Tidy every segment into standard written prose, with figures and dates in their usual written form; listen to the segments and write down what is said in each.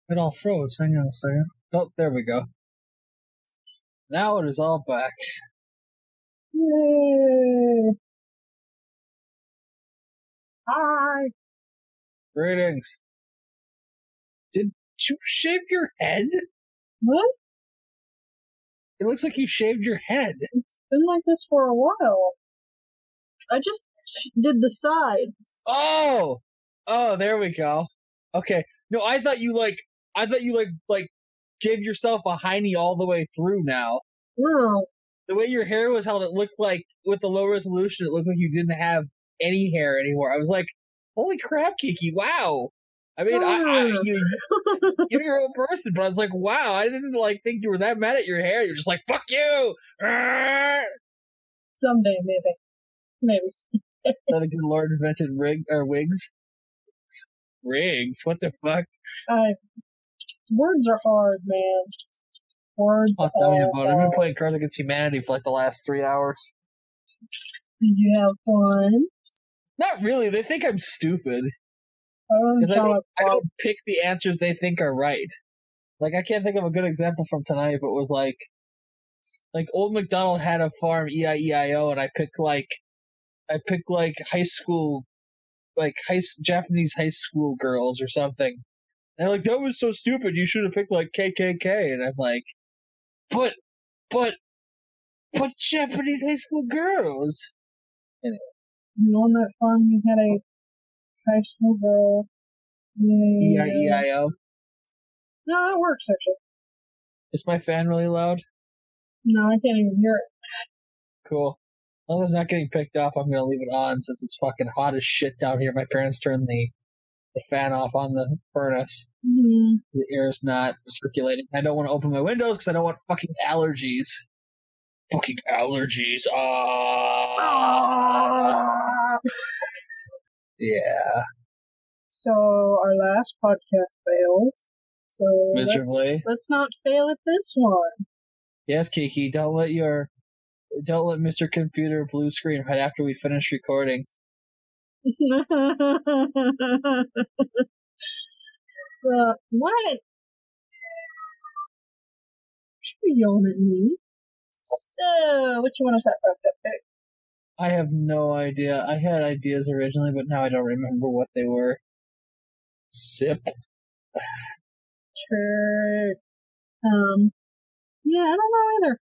It all froze. Hang on a second. Oh, there we go. Now it is all back. Yay! Hi! Greetings. Did you shave your head? What? It looks like you shaved your head. It's been like this for a while. I just did the sides. Oh, there we go. Okay. No, I thought you gave yourself a hiney all the way through now. No. The way your hair was held, it looked like, with the low resolution, it looked like you didn't have any hair anymore. I was like, holy crap, Kiki, wow. I mean, you're your own person, but I was like, wow, I didn't, think you were that mad at your hair. You're just like, fuck you! Someday, maybe. Maybe. So the good Lord invented wigs? Rigs? What the fuck? Words are hard, man. Words I'll tell you about it. I've been hard. playing Cards Against Humanity for the last 3 hours. Did you have fun? Not really. They think I'm stupid. I Because I don't pick the answers they think are right. I can't think of a good example from tonight, but it was like Old MacDonald had a farm, E-I-E-I-O, and I picked high school, Japanese high school girls or something. And they're like, that was so stupid, you should have picked KKK. And I'm like, but Japanese high school girls. Anyway. On that farm, you had a high school girl. E-I-E-I-O. No, that works, actually. Is my fan really loud? No, I can't even hear it. Cool. As long as it's not getting picked up, I'm gonna leave it on since it's fucking hot as shit down here. My parents turned the fan off on the furnace. Mm-hmm. The air is not circulating. I don't want to open my windows because I don't want fucking allergies. Fucking allergies. Yeah. So our last podcast failed. So miserably. Let's not fail at this one. Yes, Kiki. Don't let Mr. Computer blue screen right after we finish recording. What? You're yelling at me. So, what you want to set up that pick? I have no idea. I had ideas originally, but now I don't remember what they were. Sip. Sure. Yeah, I don't know either.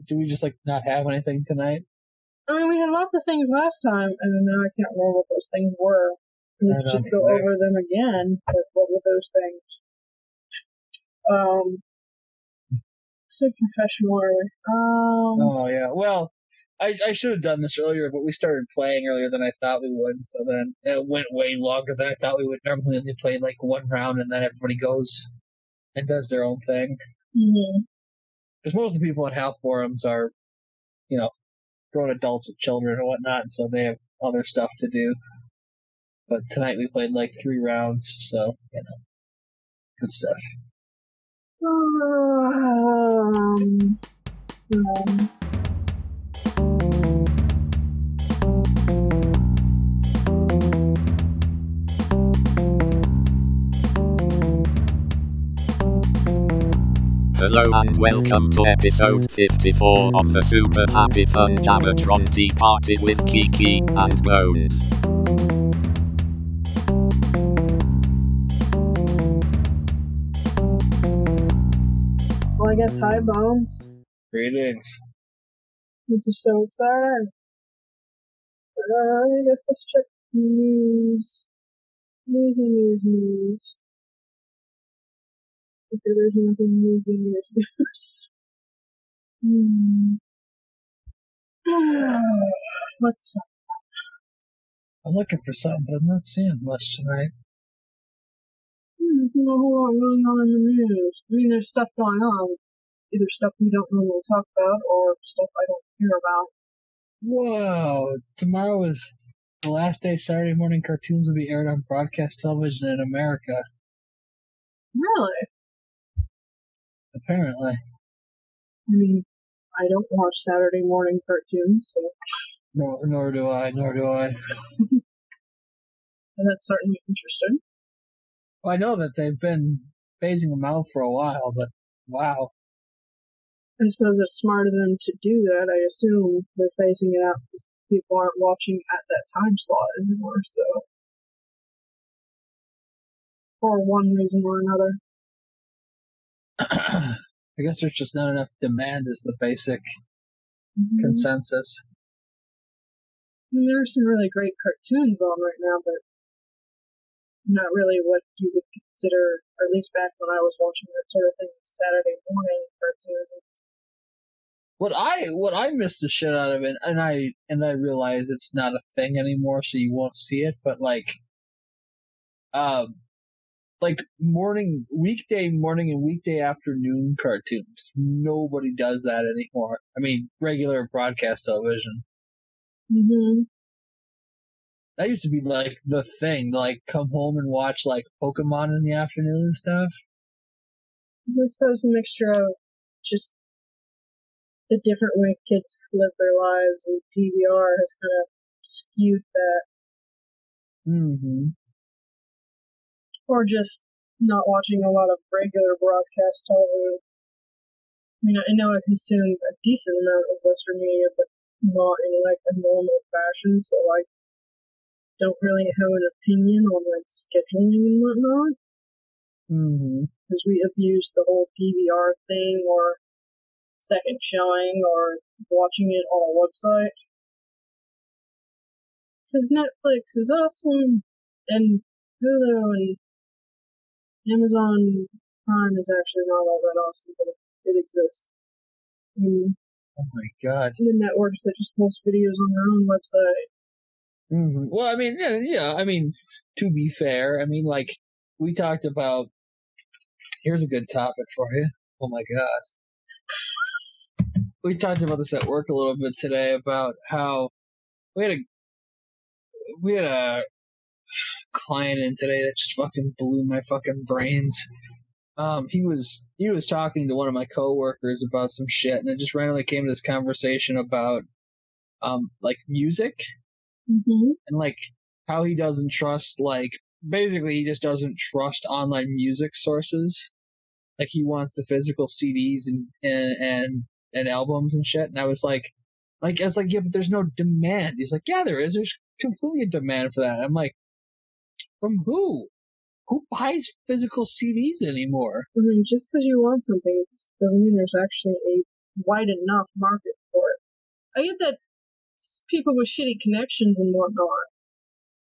Do we just not have anything tonight? I mean, we had lots of things last time, and now I can't remember what those things were. Let's just go over them again. But what were those things? So professional, are we? Oh yeah. Well, I should have done this earlier, but we started playing earlier than I thought we would, so then it went way longer than I thought we would. Normally, only play one round, and then everybody goes and does their own thing. Mm-hmm. Because most of the people on HAL forums are, grown adults with children and whatnot, so they have other stuff to do. But tonight we played 3 rounds, so, good stuff. Hello and welcome to episode 54 of the Super Happy Fun Jabbertron Tea Party with Kiki and Bones. Well, I guess hi, Bones. Greetings. This is so exciting. I guess let's check news. News. Okay, there's nothing news. What's up? I'm looking for something, but I'm not seeing much tonight. There's not a whole lot going on in the news. I mean, there's stuff going on. Either stuff we don't normally talk about, or stuff I don't hear about. Whoa! Tomorrow is the last day Saturday morning cartoons will be aired on broadcast television in America. Really? Apparently. I mean, I don't watch Saturday morning cartoons, so... No, nor do I. And that's certainly interesting. Well, I know that they've been phasing them out for a while, but wow. I suppose it's smart of them to do that. I assume they're phasing it out because people aren't watching at that time slot anymore, so. For one reason or another. I guess there's just not enough demand is the basic consensus. I mean, there are some really great cartoons on right now, but not really what you would consider, or at least back when I was watching that sort of thing, Saturday morning cartoons. What I missed the shit out of it, and I realize it's not a thing anymore, so you won't see it, but like weekday morning and weekday afternoon cartoons. Nobody does that anymore. I mean, regular broadcast television. Mm-hmm. That used to be like the thing, like come home and watch like Pokemon in the afternoon and stuff. I suppose a mixture of just the different way kids live their lives and DVR has kind of skewed that. Mm-hmm. Or just not watching a lot of regular broadcast television. I mean, I know I consume a decent amount of Western media, but not in like a normal fashion, so I don't really have an opinion on like scheduling and whatnot. Because we abuse the whole DVR thing, or second showing, or watching it on a website. Because Netflix is awesome, and Hulu and Amazon Prime is actually not all that awesome, but it exists. And oh my god. The networks that just post videos on their own website. Well, I mean, yeah, I mean, to be fair, I mean, like, we talked about, here's a good topic for you. Oh my gosh. We talked about this at work a little bit today about how we had a client in today that just fucking blew my fucking brains. He was talking to one of my coworkers about some shit, and it just randomly came to this conversation about like music, and like how he doesn't trust, like basically he just doesn't trust online music sources. Like he wants the physical CDs and albums and shit. And I was like, yeah, but there's no demand. He's like, yeah, there is. There's completely a demand for that. I'm like, from who? Who buys physical CDs anymore? I mean, just because you want something doesn't mean there's actually a wide enough market for it. I get that people with shitty connections and whatnot.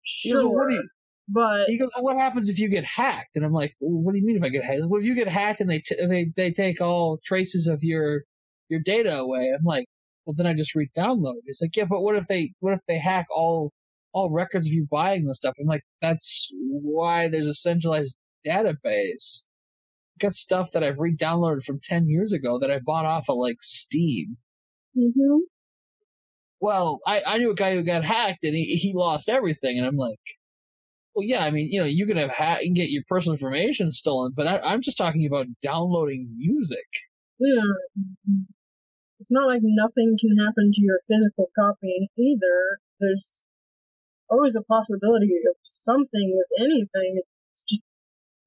Sure, but he goes, well, what happens if you get hacked? And I'm like, well, what do you mean if I get hacked? Well, if you get hacked and they take all traces of your data away, I'm like, well, then I just re-download. It's like, yeah, but what if they hack all records of you buying the stuff? I'm like, that's why there's a centralized database. I've got stuff that I've re-downloaded from 10 years ago that I bought off of like Steam. Well, I knew a guy who got hacked and he lost everything, and I'm like, well, yeah, I mean, you know, you can get your personal information stolen, but I'm just talking about downloading music. Yeah. It's not like nothing can happen to your physical copy either. There's always a possibility of something with anything. It's just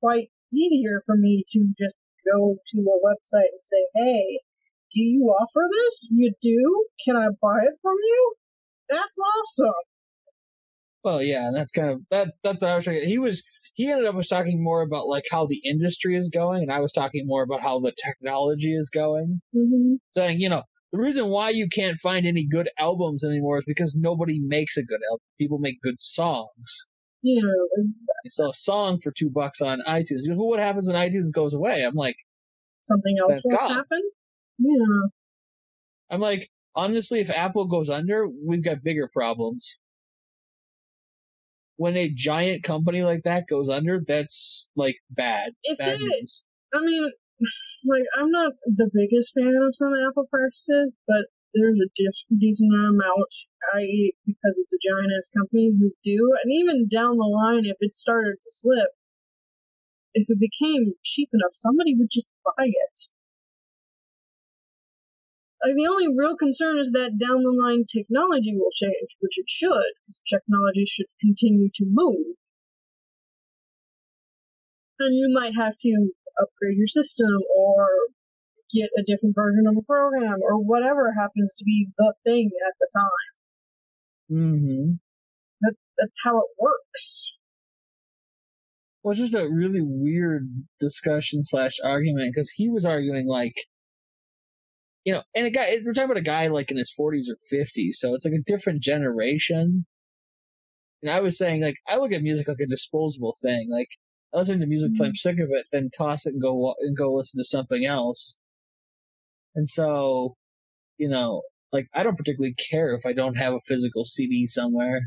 quite easier for me to just go to a website and say, hey, do you offer this? You do? Can I buy it from you? That's awesome. Well, yeah, and that's kind of that's what I was trying. He ended up talking more about like how the industry is going, and I was talking more about how the technology is going. Saying, you know, the reason why you can't find any good albums anymore is because nobody makes a good album. People make good songs. Yeah. You sell a song for $2 on iTunes. He goes, well, what happens when iTunes goes away? I'm like, something else will happen? Yeah. I'm like, honestly, if Apple goes under, we've got bigger problems. When a giant company like that goes under, that's like bad news. I mean, like, I'm not the biggest fan of some Apple practices, but there's a decent amount, i.e., because it's a giant ass company, who do. And even down the line, if it started to slip, if it became cheap enough, somebody would just buy it. the only real concern is that down the line technology will change, which it should. Technology should continue to move. And you might have to upgrade your system or get a different version of a program or whatever happens to be the thing at the time. Mm-hmm. That's how it works. Well, it's just a really weird discussion / argument, because he was arguing, like, you know, and we're talking about a guy like in his 40s or 50s, so it's like a different generation. And I was saying, like, I look at music like a disposable thing. Like, I listen to music till I'm sick of it, then toss it and go listen to something else. And so, you know, like, I don't particularly care if I don't have a physical CD somewhere.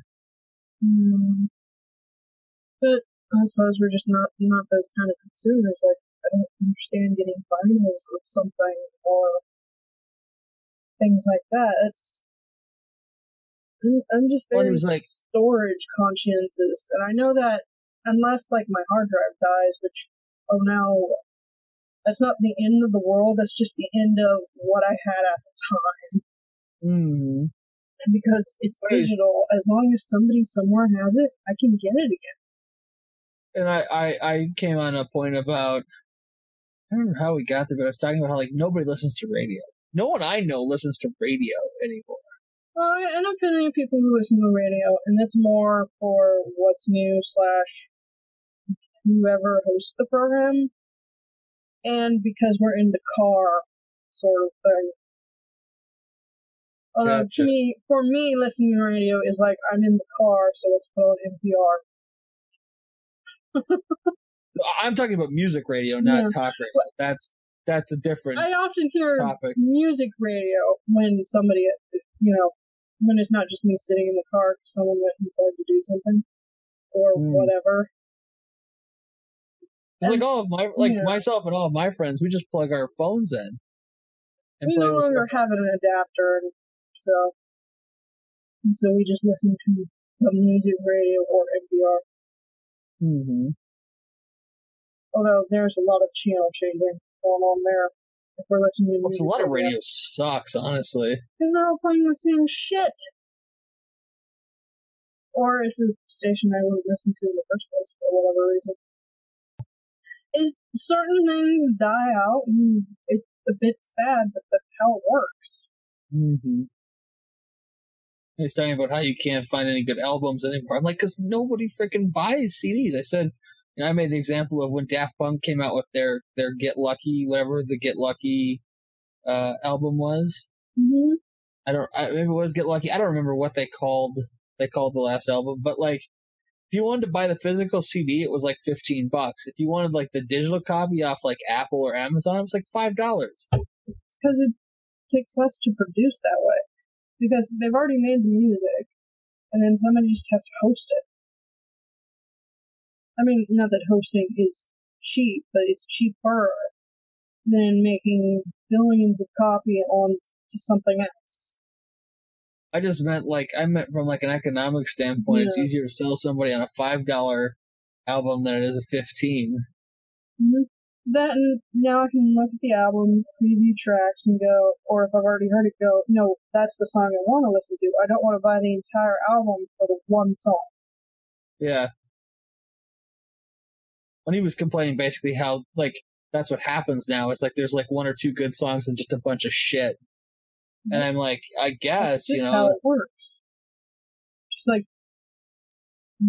But I suppose we're just not those kind of consumers. Like, I don't understand getting vinyls of something or things like that. I'm just very storage conscientious, and I know that unless, like, my hard drive dies, which, oh no, that's not the end of the world, that's just the end of what I had at the time. Mm-hmm. And because it's digital, as long as somebody somewhere has it, I can get it again. And I came on a point about, I don't remember how we got there, but I was talking about how, like, nobody listens to radio. No one I know listens to radio anymore. Well, I know plenty of people who listen to radio, and that's more for what's new / whoever hosts the program, and because we're in the car sort of thing. Although, Gotcha. for me, listening to radio is like, I'm in the car, so let's put on NPR. I'm talking about music radio, not talk radio. That's a different I often hear topic. Music radio when somebody, you know, when it's not just me sitting in the car because someone went inside to do something or whatever. It's like all of myself and all of my friends, we just plug our phones in. And we play no longer have an adapter, and so we just listen to the music radio or NPR. Mm-hmm. Although there's a lot of channel changing going on there. If we're listening to music, a lot of radio sucks, honestly. Because they're all playing the same shit. Or it's a station I wouldn't listen to in the first place for whatever reason. Certain things die out, and it's a bit sad, but that's how it works. Mm-hmm. He's talking about how you can't find any good albums anymore. I'm like, because nobody freaking buys CDs. I said, you know, I made the example of when Daft Punk came out with their Get Lucky, whatever the Get Lucky album was. Mm-hmm. Maybe it was Get Lucky. I don't remember what they called the last album, but, like, if you wanted to buy the physical CD, it was like $15. If you wanted, like, the digital copy off, like, Apple or Amazon, it was like $5. Because it takes less to produce that way. Because they've already made the music, and then somebody just has to host it. I mean, not that hosting is cheap, but it's cheaper than making billions of copies on to something else. I meant from, like, an economic standpoint, It's easier to sell somebody on a $5 album than it is a $15. Mm-hmm. That, and now I can look at the album, preview tracks, and go, or if I've already heard it, go, no, that's the song I want to listen to. I don't want to buy the entire album for the one song. Yeah. When he was complaining basically how, like, that's what happens now. It's like there's, like, one or two good songs and just a bunch of shit. Mm-hmm. And I'm like, I guess, that's how it works. Just like,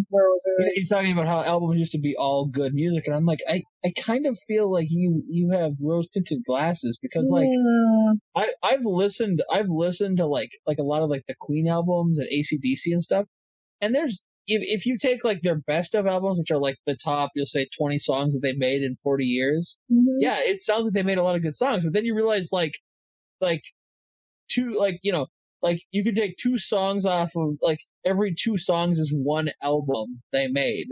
where was it? He's talking about how albums used to be all good music, and I'm like, I kind of feel like you have rose-tinted glasses, because, like, I've listened to like a lot of, like, the Queen albums and AC/DC and stuff, and there's if you take, like, their best of albums, which are, like, the top, you'll say 20 songs that they made in 40 years, yeah, it sounds like they made a lot of good songs, but then you realize, like two, like, you know, like, you could take 2 songs off of, like, every 2 songs is one album they made.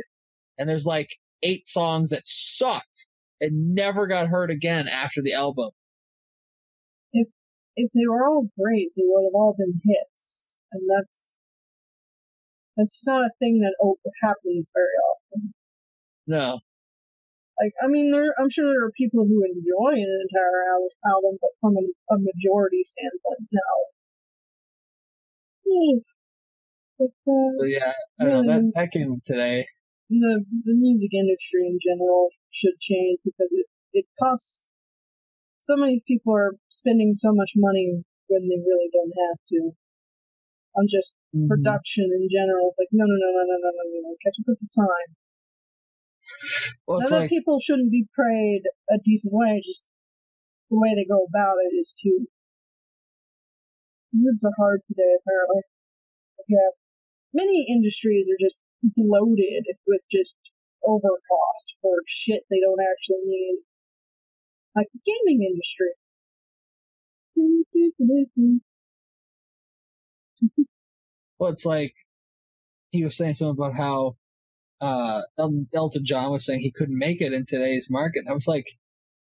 And there's, like, 8 songs that sucked and never got heard again after the album. If they were all great, they would have all been hits. And that's not a thing that happens very often. No. Like, I mean, I'm sure there are people who enjoy an entire album, but from a majority standpoint, no. But, So yeah, I don't know, that came today. The music industry in general should change because it costs. So many people are spending so much money when they really don't have to. On just production in general. It's like, no, catch up with the time. Well, Not that people shouldn't be paid a decent wage, just the way they go about it is too. Words are hard today, apparently. Yeah. Many industries are just bloated with just overcost for shit they don't actually need. Like the gaming industry. Well, it's like he was saying something about how Elton John was saying he couldn't make it in today's market. I was like,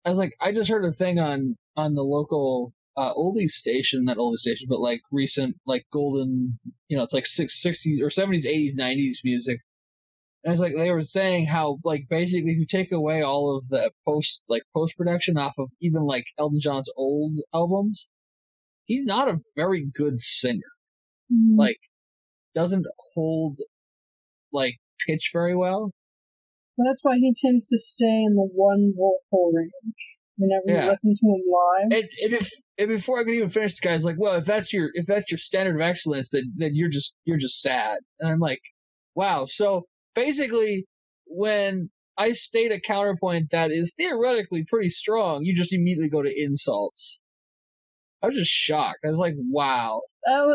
I just heard a thing on the local oldies station, not oldies station, but like recent, like golden, it's like 60s or 70s, 80s, 90s music. And it's like they were saying how, like, basically if you take away all of the post production off of even like Elton John's old albums, he's not a very good singer. Mm-hmm. Like, doesn't hold like pitch very well. Well, that's why he tends to stay in the one vocal range whenever you listen to him live. And before I could even finish, the guy's like, "Well, if that's your standard of excellence, then you're just sad." And I'm like, "Wow." So basically, when I state a counterpoint that is theoretically pretty strong, you just immediately go to insults. I was just shocked. I was like, "Wow."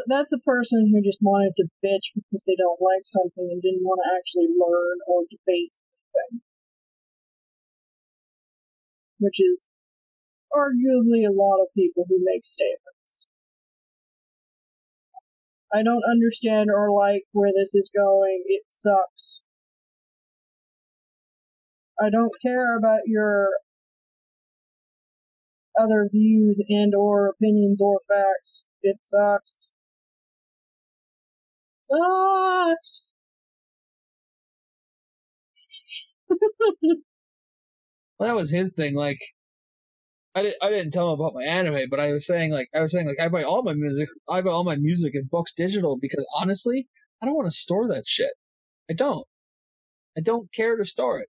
That's a person who just wanted to bitch because they don't like something and didn't want to actually learn or debate anything. Which is arguably a lot of people who make statements. I don't understand or like where this is going. It sucks. I don't care about your other views and or opinions or facts. It sucks. Sucks. Well, that was his thing. Like, I didn't tell him about my anime, but I was saying I buy all my music and books digital because honestly, I don't want to store that shit. I don't care to store it.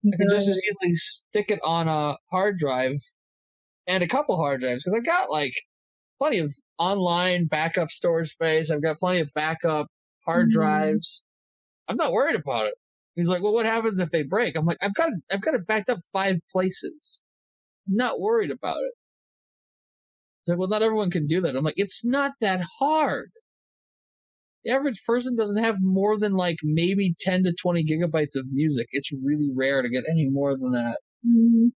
I could just as easily stick it on a hard drive and a couple hard drives because I've got like plenty of online backup storage space. I've got plenty of backup hard drives. I'm not worried about it. He's like, "Well, what happens if they break?" I'm like, I've got it backed up 5 places. I'm not worried about it. He's like, "Well, not everyone can do that." I'm like, "It's not that hard. The average person doesn't have more than like maybe 10 to 20 gigabytes of music. It's really rare to get any more than that." Mm-hmm.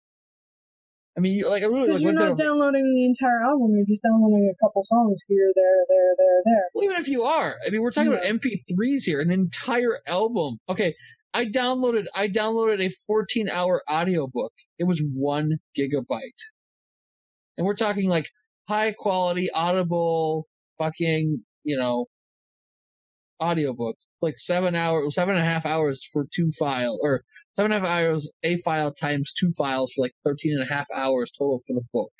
I mean, I really because you're not downloading the entire album. You're just downloading a couple songs here, there. Well, even if you are, I mean, we're talking about MP3s here, an entire album. Okay, I downloaded a 14-hour audiobook. It was 1 gigabyte, and we're talking like high quality audible fucking audiobook. Like 7.5 hours for 2 files, or 7.5 hours a file times 2 files for like 13.5 hours total for the book.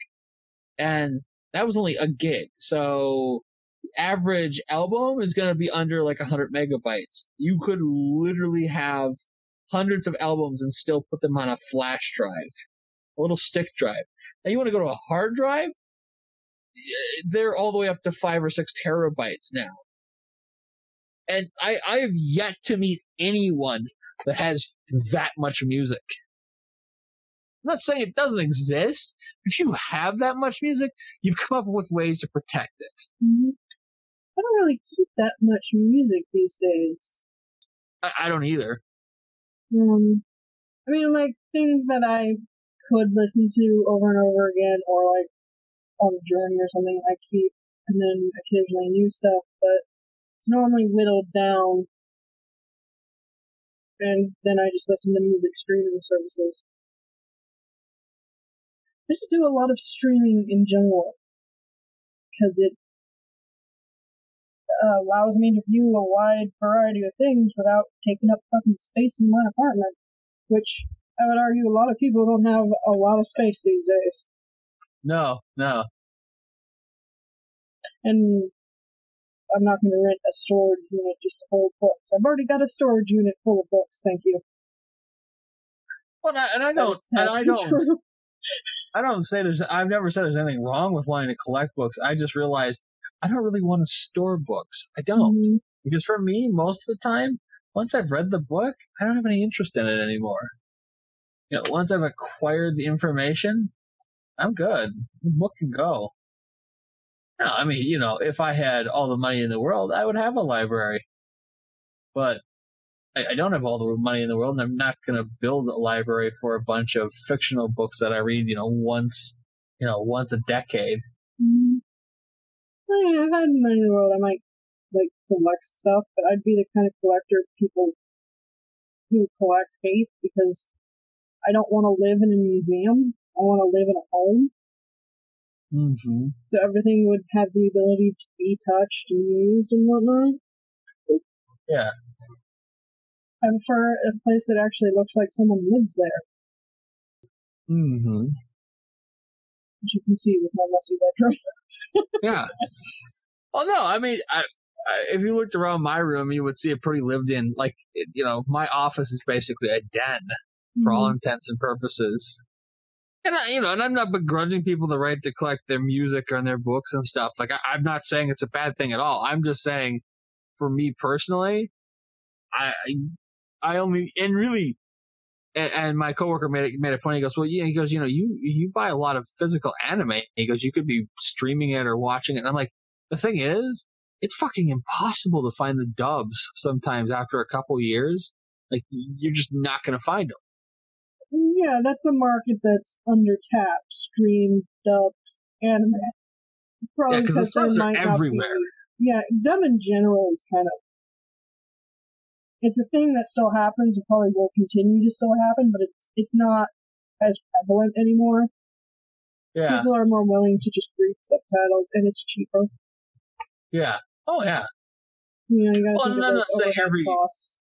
And that was only a gig. So the average album is going to be under like 100 megabytes. You could literally have hundreds of albums and still put them on a flash drive, a little stick drive. Now you want to go to a hard drive? They're all the way up to 5 or 6 terabytes now. And I have yet to meet anyone that has that much music. I'm not saying it doesn't exist. If you have that much music, you've come up with ways to protect it. Mm-hmm. I don't really keep that much music these days. I don't either. I mean, like, things that I could listen to over and over again, or like on a journey or something, I keep, and then occasionally new stuff, but it's normally whittled down, and then I just listen to music streaming services. I just do a lot of streaming in general, because it allows me to view a wide variety of things without taking up fucking space in my apartment, which I would argue a lot of people don't have a lot of space these days. No. And I'm not going to rent a storage unit just to hold books. I've already got a storage unit full of books, thank you. Well, I don't say I've never said there's anything wrong with wanting to collect books. I just realized I don't really want to store books. I don't. Mm-hmm. Because for me, most of the time, once I've read the book, I don't have any interest in it anymore. Once I've acquired the information, I'm good. The book can go. No, I mean, if I had all the money in the world, I would have a library. But I don't have all the money in the world, and I'm not going to build a library for a bunch of fictional books that I read, once a decade. Mm-hmm. If I had money in the world, I might collect stuff, but I'd be the kind of collector people who collect hate, because I don't want to live in a museum. I want to live in a home. Mm-hmm. So everything would have the ability to be touched and used and whatnot. Yeah. I prefer a place that actually looks like someone lives there. Mm-hmm. As you can see with my messy bedroom. Yeah. Well, no, I mean, if you looked around my room, you would see it pretty lived in. My office is basically a den for all intents and purposes. And and I'm not begrudging people the right to collect their music and their books and stuff. I'm not saying it's a bad thing at all. I'm just saying, for me personally, I only, and really, and my coworker made a point. He goes, well, yeah, he goes, you buy a lot of physical anime. He goes, you could be streaming it or watching it. And I'm like, the thing is, it's fucking impossible to find the dubs sometimes after a couple years. You're just not going to find them. Yeah, that's a market that's under-tapped, streamed, dubbed, anime. Probably because the subs are everywhere. Dub in general is kind of... It's a thing that still happens, and probably will continue to still happen, but it's not as prevalent anymore. Yeah. People are more willing to just read subtitles, and it's cheaper. Yeah. Oh, yeah. You gotta think about overhead costs.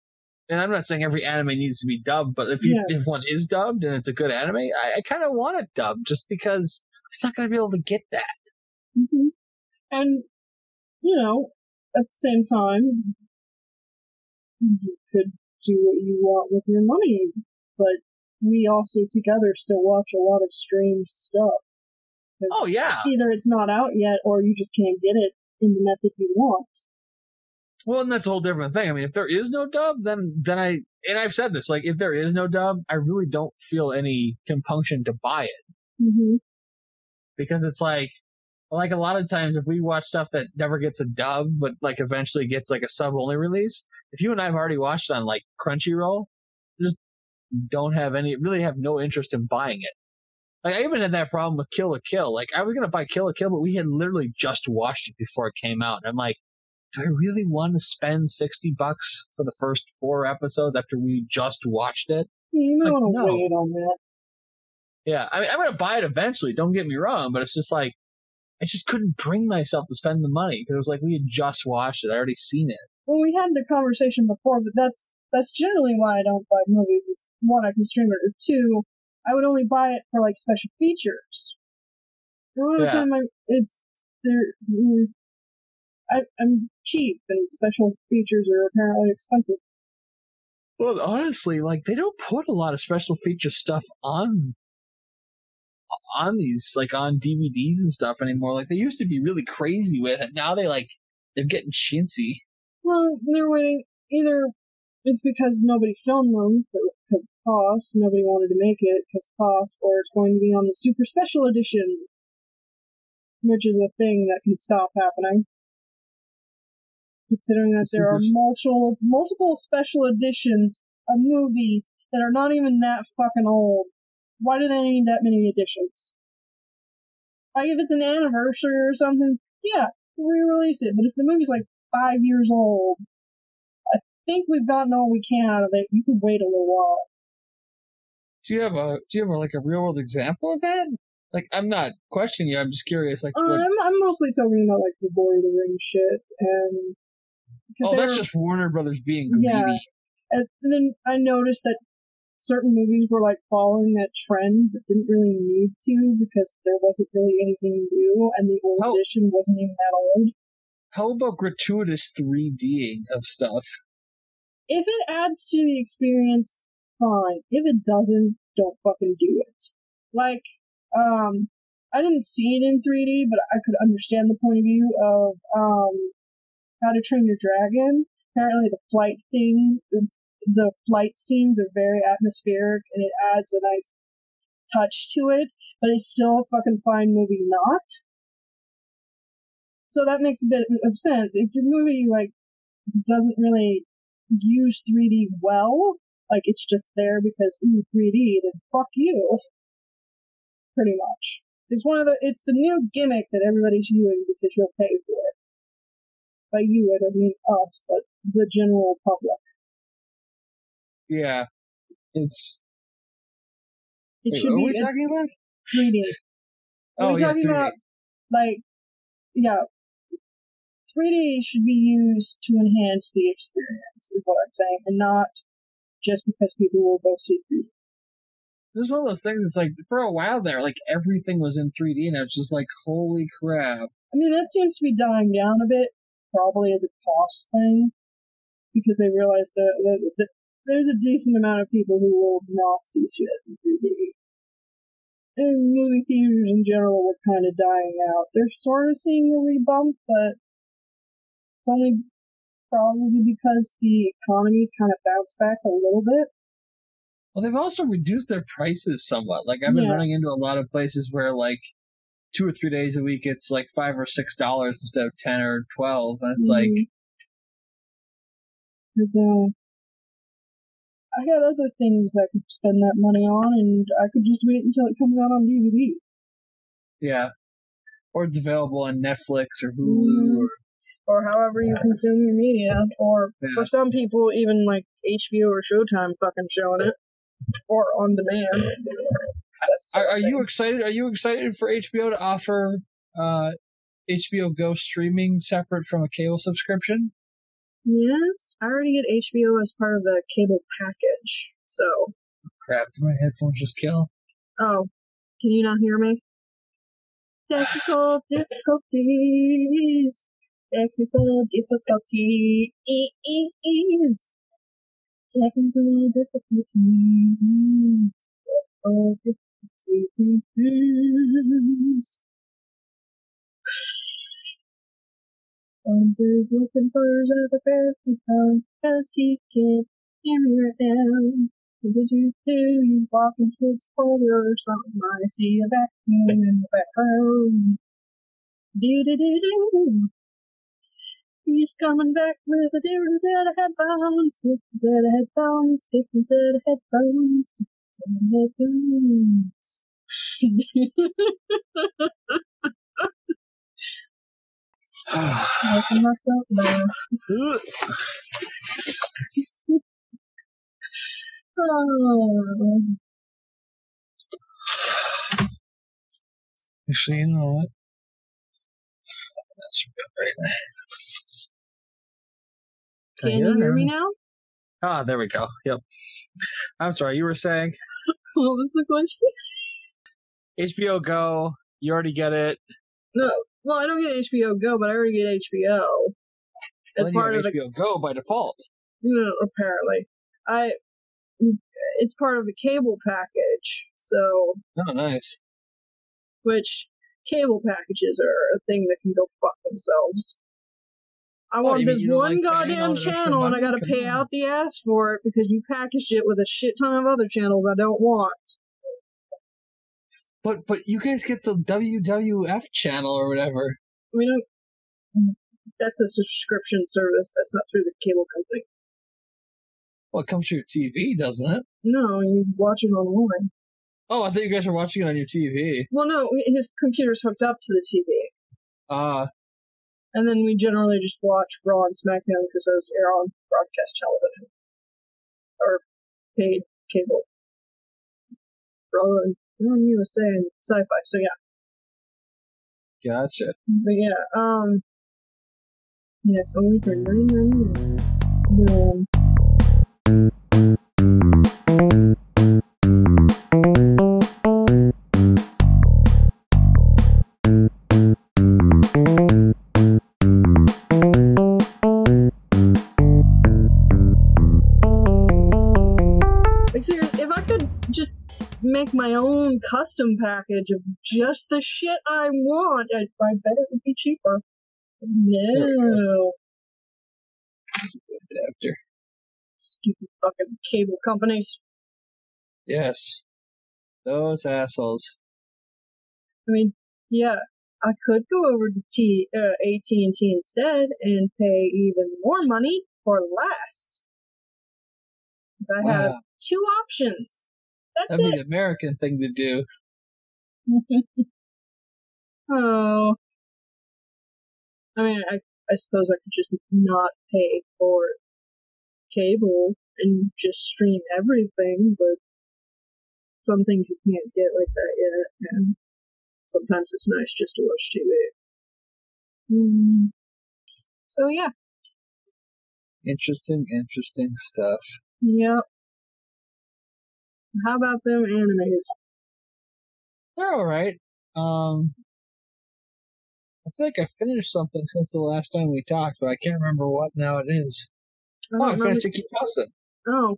And I'm not saying every anime needs to be dubbed, but if one is dubbed and it's a good anime, I kind of want it dubbed just because I'm not going to be able to get that. Mm-hmm. And, at the same time, you could do what you want with your money, but we also together still watch a lot of streamed stuff. Oh, yeah. Either it's not out yet or you just can't get it in the method you want. Well, and that's a whole different thing. I mean, if there is no dub, then I've said this, if there is no dub, I really don't feel any compunction to buy it. Mm-hmm. Because it's like a lot of times if we watch stuff that never gets a dub, but eventually gets a sub-only release, if you and I have already watched it on Crunchyroll, just really have no interest in buying it. I even had that problem with Kill la Kill. I was going to buy Kill la Kill, but we had literally just watched it before it came out. And I'm like, do I really want to spend $60 for the first 4 episodes after we just watched it? You might want to wait on that. Yeah, I mean, I'm going to buy it eventually, don't get me wrong, but it's just I just couldn't bring myself to spend the money, because it was we had just watched it, I already seen it. Well, we had the conversation before, but that's generally why I don't buy movies. Is 1, I can stream it, or 2, I would only buy it for special features. A lot of the time, I'm cheap, and special features are apparently expensive. Well, honestly, they don't put a lot of special feature stuff on these, on DVDs and stuff anymore. They used to be really crazy with it. Now they're getting chintzy. Well, they're waiting. Either it's because nobody filmed them because of cost, nobody wanted to make it because of cost, or it's going to be on the super special edition, which is a thing that can stop happening. Considering that there are multiple special editions of movies that are not even that fucking old. Why do they need that many editions? If it's an anniversary or something, yeah, re-release it. But if the movie's 5 years old, I think we've gotten all we can out of it. You could wait a little while. Do you have a real world example of that? I'm not questioning you. I'm just curious. I'm mostly talking about the Lord of the Rings shit and. Oh, that's just Warner Brothers being greedy. Yeah. And then I noticed that certain movies were like following that trend but didn't really need to because there wasn't really anything new and the old edition wasn't even that old. How about gratuitous 3Ding of stuff? If it adds to the experience, fine. If it doesn't, don't fucking do it. Like, I didn't see it in 3D, but I could understand the point of view of How to Train Your Dragon. Apparently the flight scenes are very atmospheric and it adds a nice touch to it, but it's still a fucking fine movie not. So that makes a bit of sense. If your movie, like, doesn't really use 3D well, like it's just there because, 3D, then fuck you. Pretty much. It's the new gimmick that everybody's using because you'll pay for it. By you, I don't mean us, but the general public. Yeah. Wait, should what be are we talking about? 3D. We're talking 3D. about, like, yeah, 3D should be used to enhance the experience, is what I'm saying, and not just because people will go see 3D. This is one of those things, it's like, for a while there, like, everything was in 3D, and it's just like, holy crap. I mean, that seems to be dying down a bit, probably as a cost thing, because they realize that there's a decent amount of people who will not see shit in 3D. And movie theaters in general were kind of dying out. They're sort of seeing a rebump, but it's only probably because the economy kind of bounced back a little bit. Well, they've also reduced their prices somewhat. Like, I've been running into a lot of places where, like, 2 or 3 days a week, it's like $5 or $6 instead of 10 or 12, and it's like... I got other things I could spend that money on, and I could just wait until it comes out on DVD. Yeah. Or it's available on Netflix or Hulu or however you consume your media. Or for some people, even like HBO or Showtime fucking showing it. Or on demand. Are you excited? Are you excited for HBO to offer HBO Go streaming separate from a cable subscription? Yes, I already get HBO as part of the cable package, so... Crap, did my headphones just kill? Oh, can you not hear me? Technical difficulties. Technical difficulties. Technical difficulties. Oh, difficulties. Bones is looking for his other best because he can't hear me right now. What did you do? He's walking to his folder or something. I see a vacuum in the background. Do-do-do-do. He's coming back with a different set of headphones. Different set of headphones. Different set of headphones. Different headphones. Making myself laugh. Oh. Actually, you know what? That's right. Can you hear me now? Ah, there we go. Yep. I'm sorry, you were saying? What was the question? HBO Go, you already get it. No, well, I don't get HBO Go, but I already get HBO. As part of HBO Go by default. No, apparently. It's part of the cable package, so... Oh, nice. Which, cable packages are a thing that can go fuck themselves. I want this one goddamn channel, and I gotta pay out the ass for it, because you packaged it with a shit ton of other channels I don't want. But you guys get the WWF channel or whatever. We don't... That's a subscription service, that's not through the cable company. Well, it comes through your TV, doesn't it? No, you watch it online. Oh, I thought you guys were watching it on your TV. Well, no, his computer's hooked up to the TV. And then we generally just watch Raw and SmackDown because those air on broadcast television. Or paid cable. Raw and USA and Sci-Fi, so yeah. Gotcha. But yeah, yes, only for 99 cents. seriously, if I could just make my own custom package of just the shit I want, I bet it would be cheaper. No. Adapter. Stupid fucking cable companies. Yes. Those assholes. I mean, yeah, I could go over to AT&T instead and pay even more money for less. I have two options. That'd be the American thing to do. Oh. I mean, I suppose I could just not pay for cable and just stream everything, but some things you can't get like that yet, and sometimes it's nice just to watch TV. So yeah. Interesting stuff. Yep. How about them animes? They're alright. I feel like I finished something since the last time we talked, but I can't remember what now it is. I finished Kikimaru. Oh,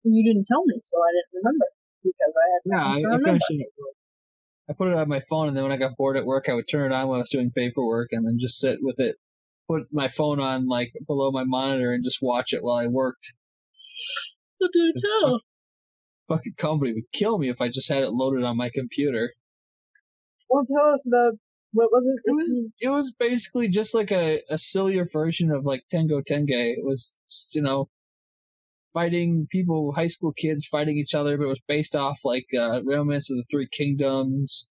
you didn't tell me, so I didn't remember because I had I finished it. I put it on my phone, and then when I got bored at work, I would turn it on when I was doing paperwork, and then just sit with it. Put my phone on like below my monitor and just watch it while I worked. What do you tell? Fucking company would kill me if I just had it loaded on my computer. Well, tell us about what was it? It was basically just like a sillier version of like Tengo Tenge. It was, fighting people, high school kids fighting each other, but it was based off like Romance of the Three Kingdoms,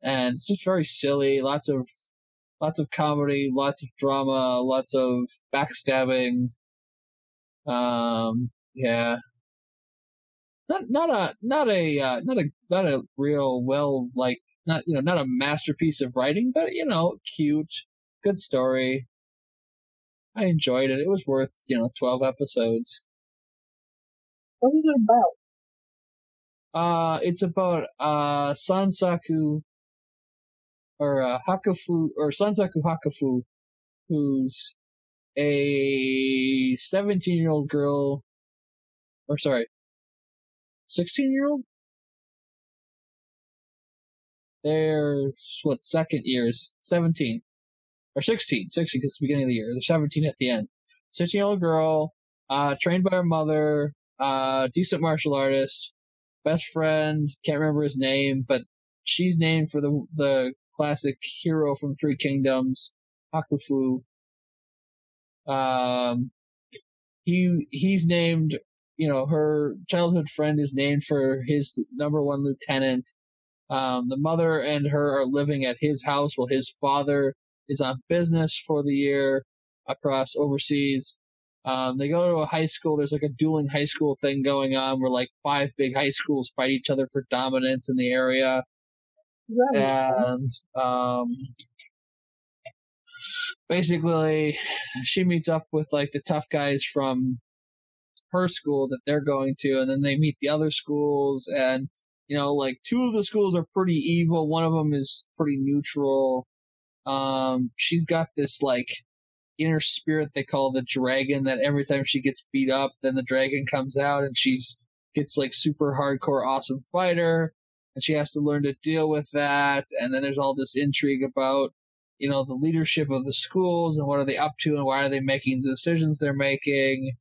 and it's just very silly. Lots of comedy, lots of drama, lots of backstabbing. Yeah. Not a real well, like, not a masterpiece of writing, but cute, good story. I enjoyed it. It was worth 12 episodes. What is it about? It's about Sansaku or Hakufu or Sansaku Hakufu, who's a 17-year-old girl, or sorry, 16-year-old. They're second years, 17 or 16 because it's the beginning of the year. They're 17 at the end. 16-year-old girl, trained by her mother, decent martial artist, best friend, can't remember his name, but she's named for the classic hero from Three Kingdoms, Hakufu. He's named, her childhood friend is named for his number one lieutenant. The mother and her are living at his house while his father is on business for the year across overseas. They go to a high school. There's like a dueling high school thing going on where like 5 big high schools fight each other for dominance in the area. And basically she meets up with like the tough guys from her school that they're going to, and then they meet the other schools, and like 2 of the schools are pretty evil, one of them is pretty neutral. She's got this like inner spirit they call the dragon, that every time she gets beat up, then the dragon comes out and gets like super hardcore awesome fighter, and she has to learn to deal with that. And then there's all this intrigue about the leadership of the schools and what are they up to and why are they making the decisions they're making.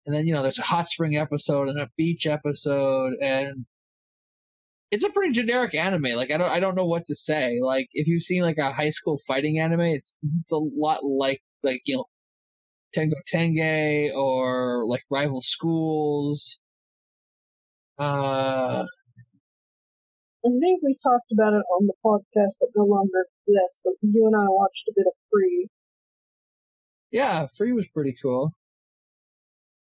And then there's a hot spring episode and a beach episode, and it's a pretty generic anime. Like I don't know what to say. Like if you've seen like a high school fighting anime, it's a lot like Tengo Tenge or like Rival Schools. I think we talked about it on the podcast that no longer exists, but you and I watched a bit of Free. Yeah, Free was pretty cool.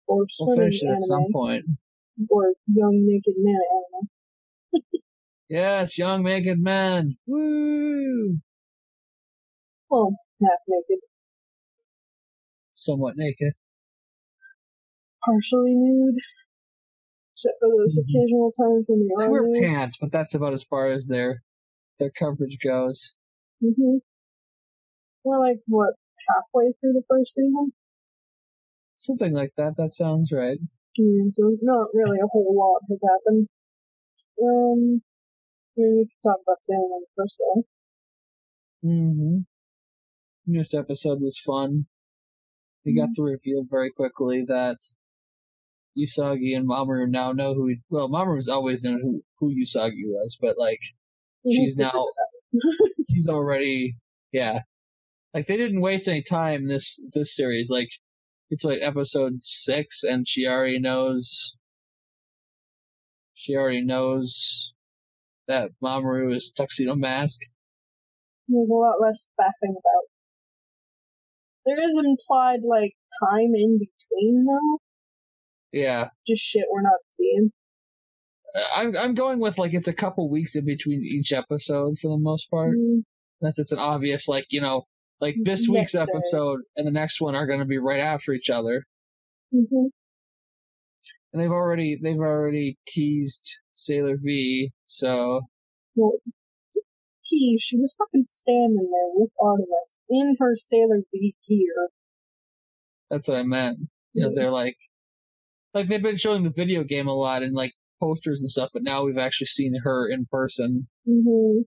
Or we'll finish it at some point. Or Young Naked Man anime. Yes, Young Naked Man. Woo! Well, half naked. Somewhat naked. Partially nude. Except for those occasional times when they wear nude. Pants, but that's about as far as their coverage goes. We're like, what, halfway through the first season? Something like that. That sounds right. So not really a whole lot has happened. We can talk about Sailor Moon first of all. Mm-hmm. Newest episode was fun. We got to reveal very quickly that Usagi and Mamoru now know who. Mamoru's always known who Usagi was, but like she's already Like they didn't waste any time this series. Like it's like episode 6, and she already knows. She already knows that Mamoru is Tuxedo Mask. There's a lot less faffing about. There is implied, like, time in between, though. Yeah. Just shit we're not seeing. I'm going with, like, it's a couple weeks in between each episode for the most part. Unless it's an obvious, like, like this week's episode and the next one are going to be right after each other. Mm-hmm. And they've already teased Sailor V, so... Well, she was fucking standing there with Artemis in her Sailor V gear. That's what I meant. They're like they've been showing the video game a lot and like posters and stuff, but now we've actually seen her in person. Mm-hmm.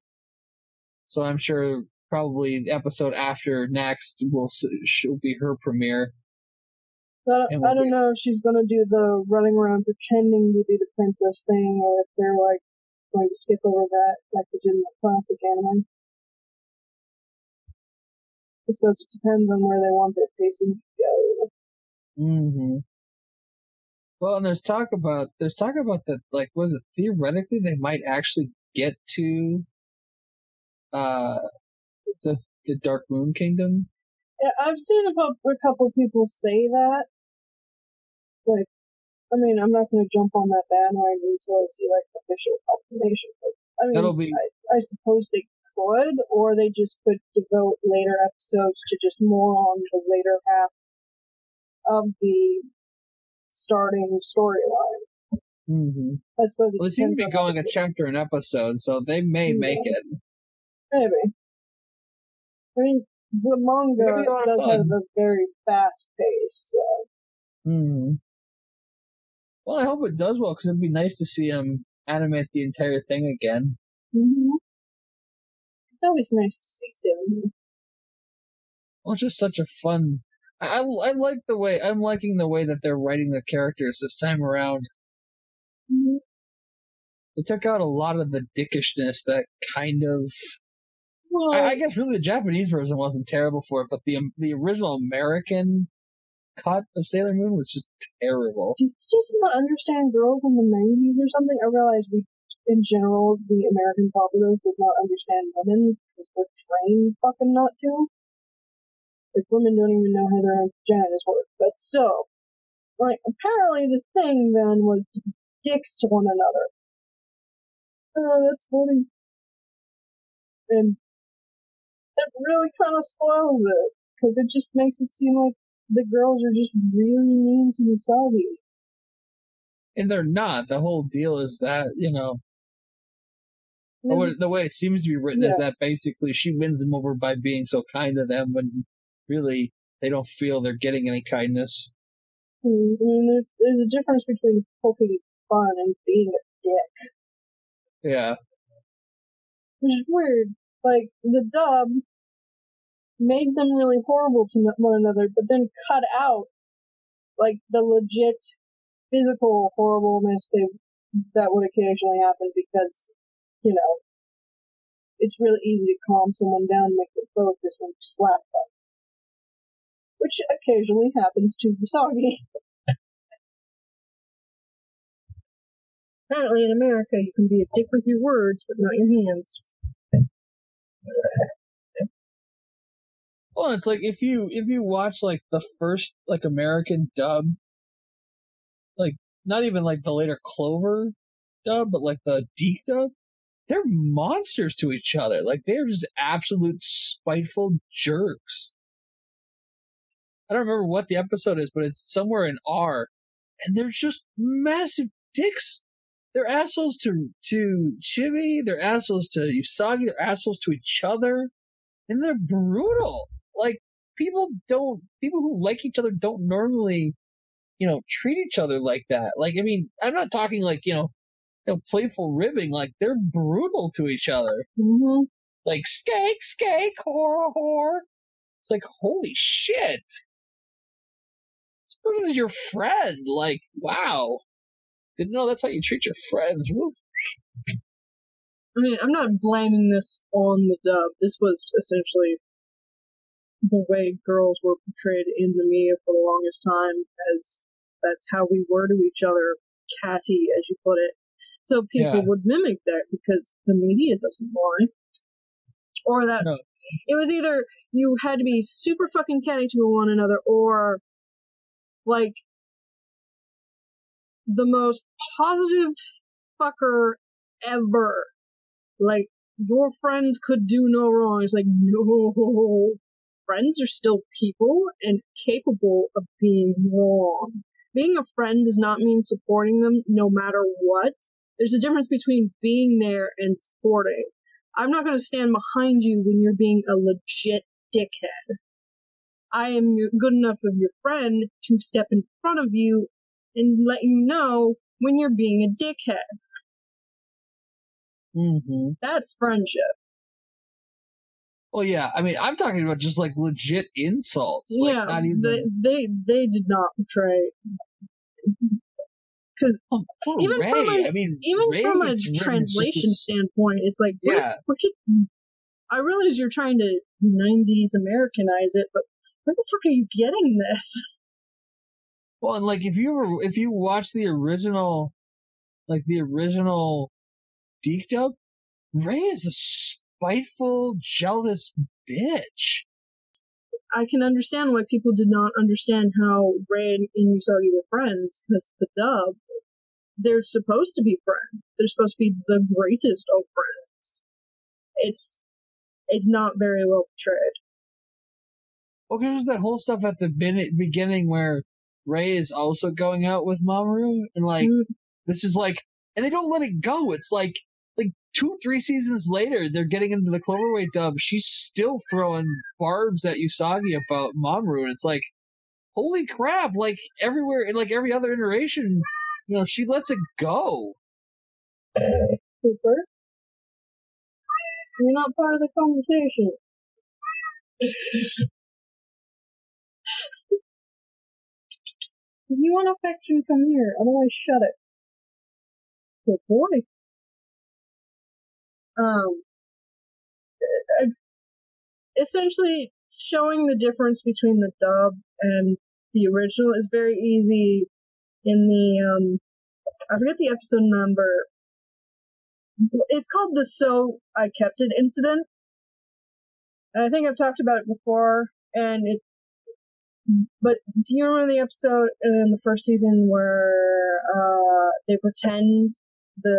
So I'm sure probably the episode after next she'll be her premiere. I don't know if she's gonna do the running around pretending to be the princess thing, or if they're like going to skip over that like they did in the classic anime. I suppose it depends on where they want their pacing to go. Mm-hmm. Well, and there's talk about that, like, was it theoretically they might actually get to the Dark Moon Kingdom? Yeah, I've seen a couple people say that. Like, I mean, I'm not going to jump on that bandwagon until I see like official confirmation. But, I mean, I suppose they could, or they just could devote later episodes to just more on the later half of the starting storyline. Mm-hmm. I suppose they seem to be going a chapter an episode, so they may make it. Maybe. I mean, the manga does have a very fast pace, so. Mm-hmm. Well, I hope it does well, because it'd be nice to see him animate the entire thing again. Mm-hmm. It's always nice to see Sailor Moon. Well, it's just such a fun... I like the way... I'm liking the way that they're writing the characters this time around. Mm-hmm. They took out a lot of the dickishness that kind of... Well, I guess really the Japanese version wasn't terrible for it, but the original American cut of Sailor Moon was just terrible. Did you just not understand girls in the 90s or something? I realize in general, the American populace does not understand women because we're trained fucking not to. Like, women don't even know how their own vaginas work. But still, like, apparently the thing then was to be dicks to one another. Oh, that's funny. And it really kind of spoils it, because it just makes it seem like the girls are just really mean to Usagi. And they're not. The whole deal is that, the way it seems to be written is that basically she wins them over by being so kind to them when really they don't feel they're getting any kindness. I mean, there's a difference between poking fun and being a dick. Yeah. Which is weird. Like, the dub made them really horrible to one another, but then cut out, like, the legit physical horribleness that would occasionally happen because, it's really easy to calm someone down and make them focus when you slap them. Which occasionally happens to Usagi. Apparently in America you can be a dick with your words, but not your hands. Well, it's like if you watch like the first like American dub, like not even like the later Clover dub, but like the Deke dub, they're monsters to each other. Like they're just absolute spiteful jerks. I don't remember what the episode is, but it's somewhere in R, and they're just massive dicks. They're assholes to Chibi, they're assholes to Usagi, they're assholes to each other, and they're brutal. Like people who like each other don't normally treat each other like that. Like, I mean, I'm not talking like, playful ribbing. Like, they're brutal to each other. Mm-hmm. Like, skake, whore. It's like, holy shit. This person is your friend. Like, wow. Didn't know that's how you treat your friends. Woo. I mean, I'm not blaming this on the dub. This was essentially the way girls were portrayed in the media for the longest time, as that's how we were to each other, catty, as you put it. So people would mimic that because the media doesn't lie. Or that it was either you had to be super fucking catty to one another, or like the most positive fucker ever. Like, your friends could do no wrong. It's like, no. Friends are still people and capable of being wrong. Being a friend does not mean supporting them no matter what. There's a difference between being there and supporting. I'm not going to stand behind you when you're being a legit dickhead. I am good enough of your friend to step in front of you and let you know when you're being a dickhead. Mm-hmm. That's friendship. Well, yeah. I mean, I'm talking about just like legit insults. Yeah, like, not even... they did not portray. Because even Ray. from a translation standpoint, it's like, I realize you're trying to 90s Americanize it, but where the fuck are you getting this? Well, and like if you watch the original Deke dub, Ray is a spiteful, jealous bitch. I can understand why people did not understand how Ray and Usagi were friends, because the dub, they're supposed to be friends. They're supposed to be the greatest of friends. It's not very well portrayed. Well, because there's that whole stuff at the beginning where Ray is also going out with Mamoru, and like this is like, and they don't let it go. It's like 2-3 seasons later, they're getting into the Cloverweight dub. She's still throwing barbs at Usagi about Mamoru, and it's like, holy crap! Like everywhere in like every other iteration, she lets it go. Super. You're not part of the conversation. If you want affection, come here. Otherwise, shut it. Good boy. Essentially, showing the difference between the dub and the original is very easy in the, I forget the episode number. It's called the So I Kept It incident. And I think I've talked about it before, but do you remember the episode in the first season where, they pretend, the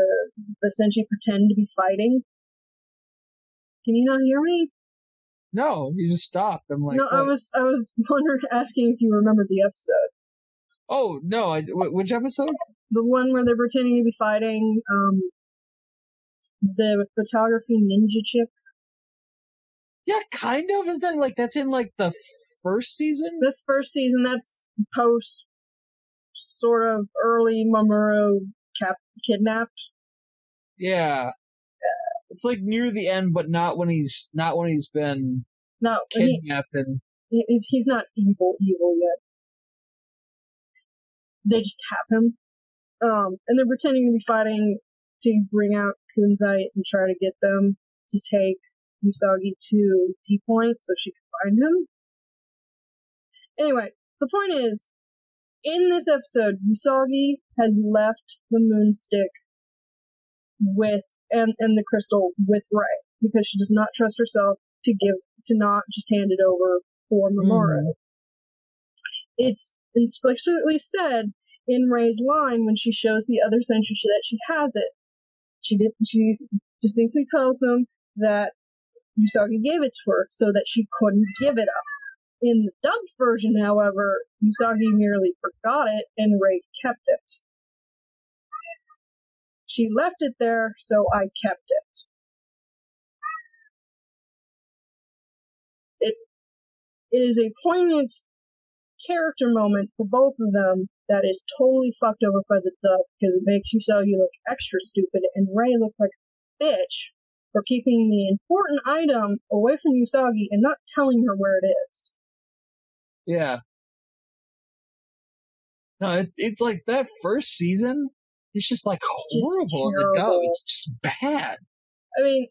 Senshi pretend to be fighting? Can you not hear me? No, you just stopped. I'm like, no, what? I was asking if you remembered the episode. Oh, no, which episode? The one where they're pretending to be fighting, the photography ninja chick. Yeah, kind of. Is that like, that's in like the first season? This first season, that's post sort of early Mamoru kidnapped. Yeah. It's like near the end, but not when he's been kidnapped. He's not evil yet. They just have him. And they're pretending to be fighting to bring out Kunzite and try to get them to take Usagi to D-Point so she can find him. Anyway, the point is, in this episode, Usagi has left the Moonstick and the crystal with Ray because she does not trust herself to not just hand it over for Mamoru. It's explicitly said in Ray's line when she shows the other Senshi that she has it. She distinctly tells them that Usagi gave it to her so that she couldn't give it up. In the dubbed version, however, Usagi merely forgot it and Ray kept it. She left it there, so I kept it. It is a poignant character moment for both of them that is totally fucked over by the dub because it makes Usagi look extra stupid and Rei look like a bitch for keeping the important item away from Usagi and not telling her where it is. Yeah. No, it's like that first season, it's just like horrible in the dub. It's just bad. I mean,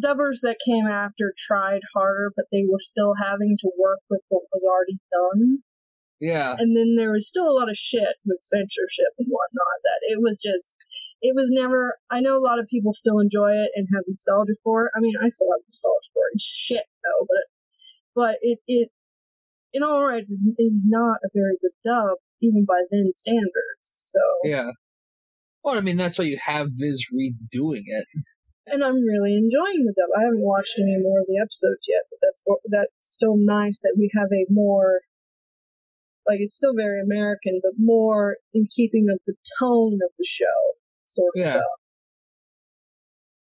dubbers that came after tried harder, but they were still having to work with what was already done. Yeah. And then there was still a lot of shit with censorship and whatnot that it was never, I know a lot of people still enjoy it and have nostalgia for it. I mean, I still have nostalgia for it. It's shit though, but it in all rights is not a very good dub, even by then standards, so. Yeah. Well, I mean, that's why you have Viz redoing it. And I'm really enjoying the dub. I haven't watched any more of the episodes yet, but that's still nice that we have a more, like, it's still very American, but more in keeping of the tone of the show, sort of stuff.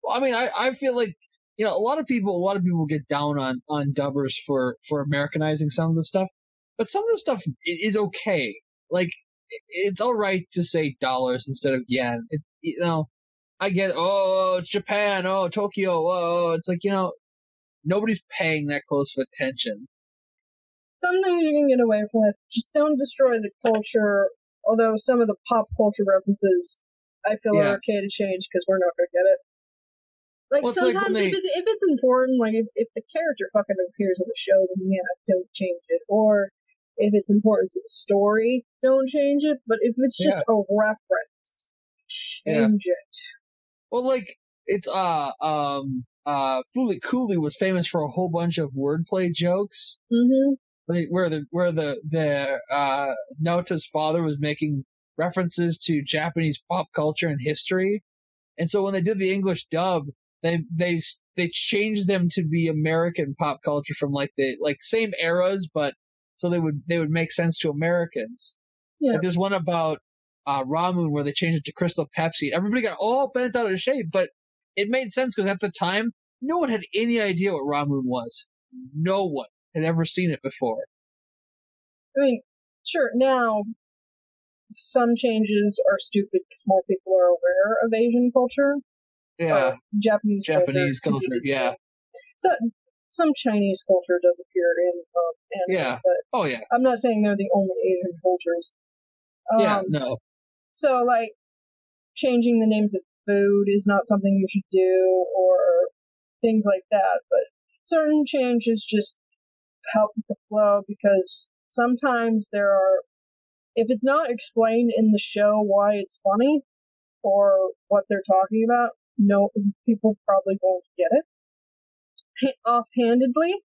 Well, I mean, I feel like, you know, a lot of people get down on dubbers for Americanizing some of the stuff, but some of the stuff is okay. Like, it's all right to say dollars instead of yen. You know, I get, oh, it's Japan, oh, Tokyo, oh, it's like, you know, nobody's paying that close of attention. Some things you can get away with. Just don't destroy the culture, although some of the pop culture references I feel are okay to change because we're not going to get it. Like, well, sometimes like if it's important, like if the character fucking appears in the show, then yeah, don't change it. Or if it's important to the story, don't change it. But if it's just a reference, change it. Well, like, it's, Fooly Cooley was famous for a whole bunch of wordplay jokes. Mm-hmm. Where Naota's father was making references to Japanese pop culture and history. And so when they did the English dub, they changed them to be American pop culture from like same eras, but so they would make sense to Americans. Yeah. Like there's one about ramen where they changed it to Crystal Pepsi. Everybody got all bent out of shape, but it made sense because at the time no one had any idea what ramen was. No one had ever seen it before. I mean, sure, now some changes are stupid because more people are aware of Asian culture. Yeah. Japanese culture, yeah. So some Chinese culture does appear in anime, but I'm not saying they're the only Asian cultures. No. So, like, changing the names of food is not something you should do, or things like that, but certain changes just help the flow, because sometimes if it's not explained in the show why it's funny, or what they're talking about, no, people probably won't get it offhandedly.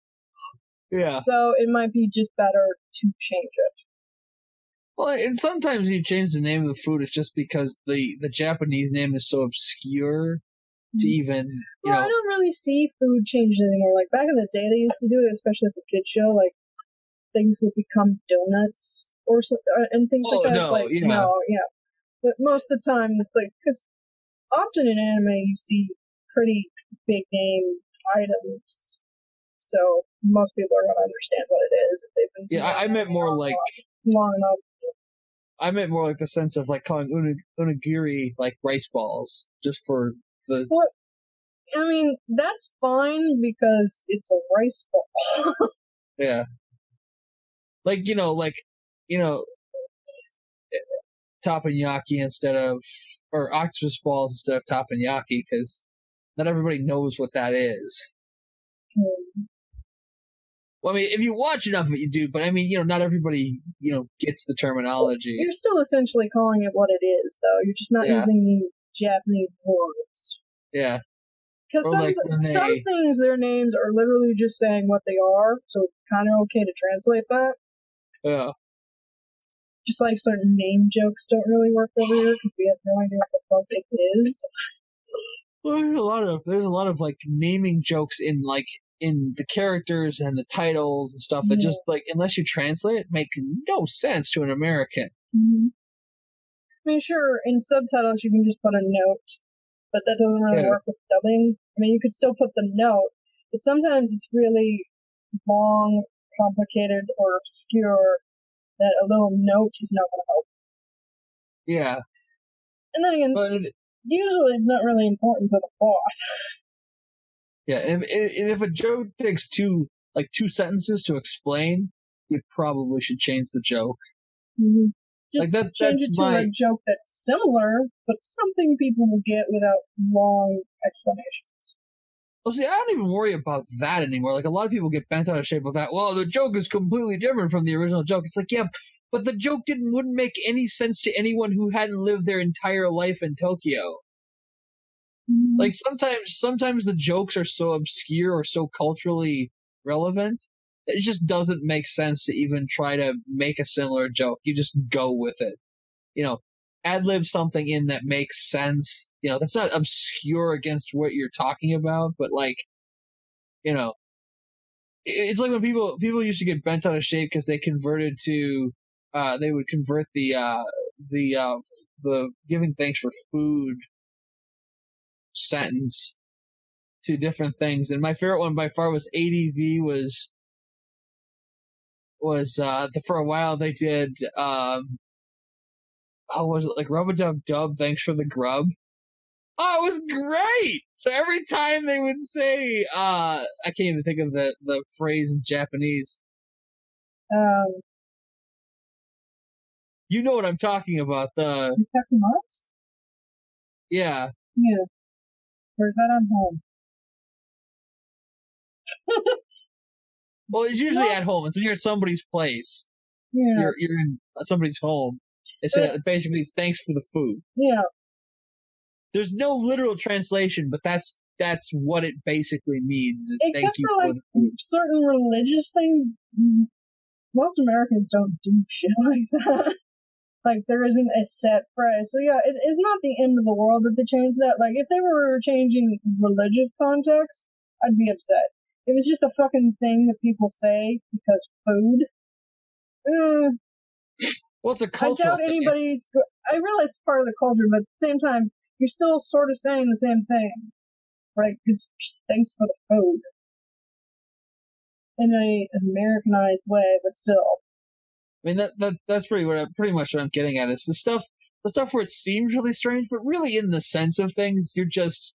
Yeah. So it might be just better to change it. Well, and sometimes you change the name of the food, it's just because the Japanese name is so obscure to even, you know. I don't really see food changes anymore. Like, back in the day, they used to do it, especially at the kids' show, like, things would become donuts or and things like that. But most of the time, it's like, because often in anime you see pretty big name items, so most people are going to understand what it is if they've been. I meant more like long enough. I meant more like the sense of like calling unigiri like rice balls, just for the. Well, I mean, that's fine because it's a rice ball. Yeah. Like, teppanyaki instead of, or octopus balls instead of teppanyaki, because not everybody knows what that is. Well, I mean, if you watch enough of it, you do, but I mean, not everybody, gets the terminology. You're still essentially calling it what it is, though. You're just not using the Japanese words. Yeah. Because some things, their names are literally just saying what they are, so it's kind of okay to translate that. Yeah. Just like certain name jokes don't really work over here because we have no idea what the fuck it is. Well, there's a lot of like naming jokes in the characters and the titles and stuff that just like, unless you translate it, make no sense to an American. Mm-hmm. I mean, sure, in subtitles you can just put a note, but that doesn't really work with dubbing. I mean, you could still put the note, but sometimes it's really long complicated or obscure that a little note is not going to help. Yeah. And then again, usually it's not really important for the plot. Yeah, and if a joke takes two sentences to explain, you probably should change the joke. Mm-hmm. Like change it to a joke that's similar, but something people will get without long explanations. Well, see, I don't even worry about that anymore. Like, a lot of people get bent out of shape with that. Well, the joke is completely different from the original joke. It's like, yeah, but the joke wouldn't make any sense to anyone who hadn't lived their entire life in Tokyo. Mm-hmm. Like, sometimes the jokes are so obscure or so culturally relevant that it just doesn't make sense to even try to make a similar joke. You just go with it. You know, ad-lib something in that makes sense. You know, that's not obscure against what you're talking about, but like, you know, it's like when people used to get bent out of shape because they converted to, they would convert the giving thanks for food sentence to different things. And my favorite one by far was ADV for a while they did, was it like rub-a-dub-dub, thanks for the grub? Oh, it was great! So every time they would say, I can't even think of the phrase in Japanese. You know what I'm talking about, the Kikimaru? Yeah. Yeah. Or is that on home? Well, it's usually at home. It's when you're at somebody's place. Yeah. You're in somebody's home. It said basically it's thanks for the food. Yeah. There's no literal translation, but that's what it basically means. Is except thank you for for the food. Certain religious things, most Americans don't do shit like that. Like, there isn't a set phrase. So yeah, it's not the end of the world that they changed that. Like, if they were changing religious context, I'd be upset. It was just a fucking thing that people say because food. Well, it's a cultural I doubt anybody's. I realize it's part of the culture, but at the same time, you're still sort of saying the same thing, right? Because thanks for the food in an Americanized way, but still. I mean that's pretty much what I'm getting at. Is the stuff where it seems really strange, but really in the sense of things, you're just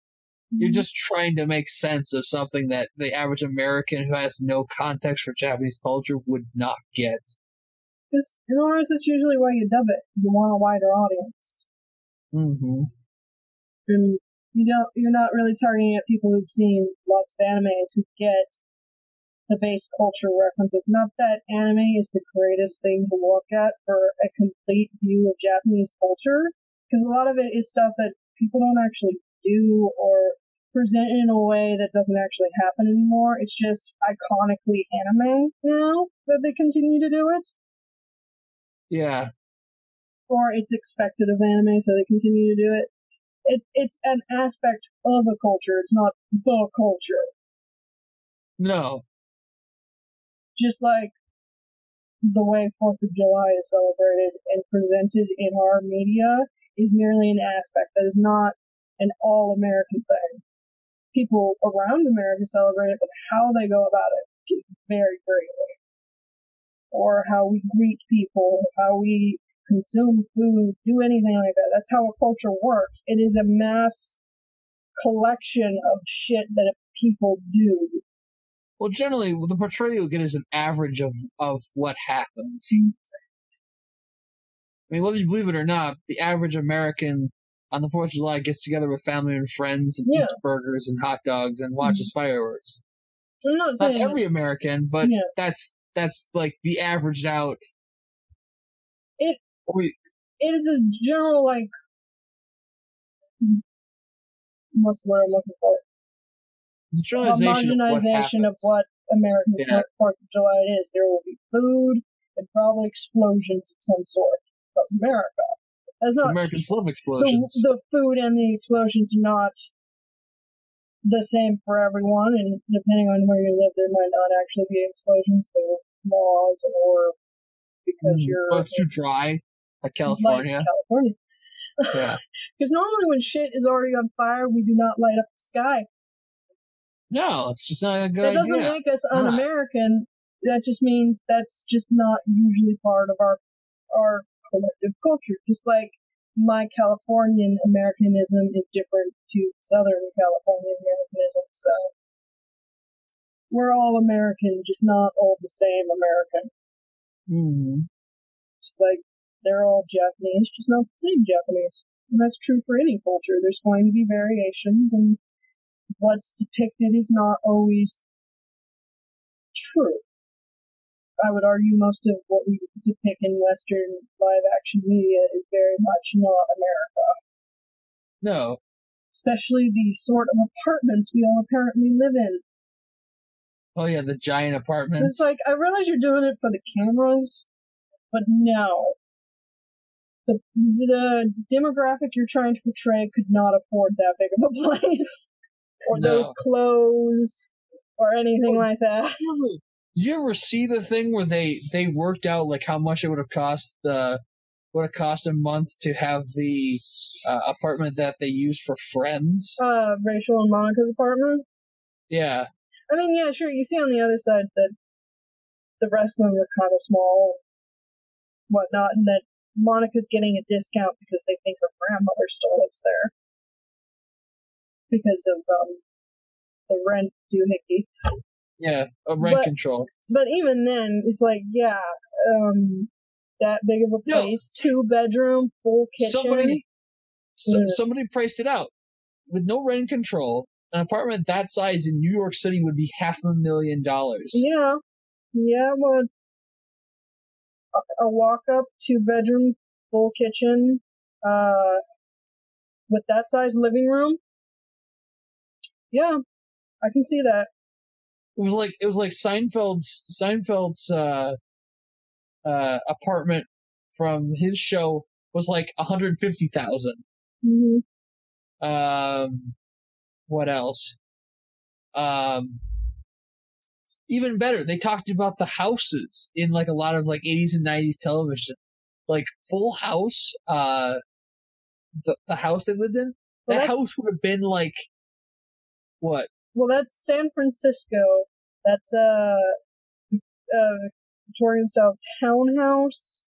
trying to make sense of something that the average American who has no context for Japanese culture would not get. Because in otherwise, that's usually why you dub it. You want a wider audience. Mm-hmm. And you're not really targeting at people who've seen lots of animes who get the base culture references. Not that anime is the greatest thing to look at for a complete view of Japanese culture, because a lot of it is stuff that people don't actually do or present in a way that doesn't actually happen anymore. It's just iconically anime now that they continue to do it. Yeah. Or it's expected of anime, so they continue to do it. It's an aspect of a culture. It's not the culture. No. Just like the way 4th of July is celebrated and presented in our media is merely an aspect. That is not an all-American thing. People around America celebrate it, but how they go about it can vary greatly. Or how we greet people, how we consume food, do anything like that. That's how a culture works. It is a mass collection of shit that people do. Well, generally, the portrayal you get is an average of what happens. I mean, whether you believe it or not, the average American on the 4th of July gets together with family and friends and eats burgers and hot dogs and watches fireworks. I'm not saying every American, but that's like the averaged out. It is a general, like, what's the word I'm looking for? It's a generalization of what American 4th of July is. There will be food and probably explosions of some sort. That's America. That's not Americans love explosions. The food and the explosions are not the same for everyone, and depending on where you live, there might not actually be explosions. There are laws, or because it's too dry, like California. Like California. Yeah. Because normally when shit is already on fire, we do not light up the sky. No, it's just not a good idea. That doesn't make us un-American. that just means that's just not usually part of our collective culture. Just like my Californian Americanism is different to Southern Californian Americanism. So we're all American, just not all the same American. Mm-hmm. Just like they're all Japanese, just not the same Japanese. And that's true for any culture. There's going to be variations, and what's depicted is not always true. I would argue most of what we depict in Western live-action media is very much not America. No. Especially the sort of apartments we all apparently live in. Oh yeah, the giant apartments. It's like, I realize you're doing it for the cameras, but no. The demographic you're trying to portray could not afford that big of a place. Or those clothes, or anything like that. Did you ever see the thing where they worked out like how much it would have cost a month to have the apartment that they used for Friends? Rachel and Monica's apartment? Yeah. I mean, yeah, sure, you see on the other side that the rest of them are kind of small, whatnot, and that Monica's getting a discount because they think her grandmother still lives there. Because of, the rent doohickey. Yeah, rent control. But even then, it's like, yeah, that big of a place, 2-bedroom, full kitchen. Somebody priced it out. With no rent control, an apartment that size in New York City would be $500,000. Yeah, well, a walk-up, 2-bedroom, full kitchen, with that size living room. Yeah, I can see that. It was like Seinfeld's apartment from his show was like $150,000. Mm-hmm. What else? Even better, they talked about the houses in like a lot of like 80s and 90s television. Like Full House, the house they lived in, that house would have been like what? Well, that's San Francisco. That's Victorian style townhouse.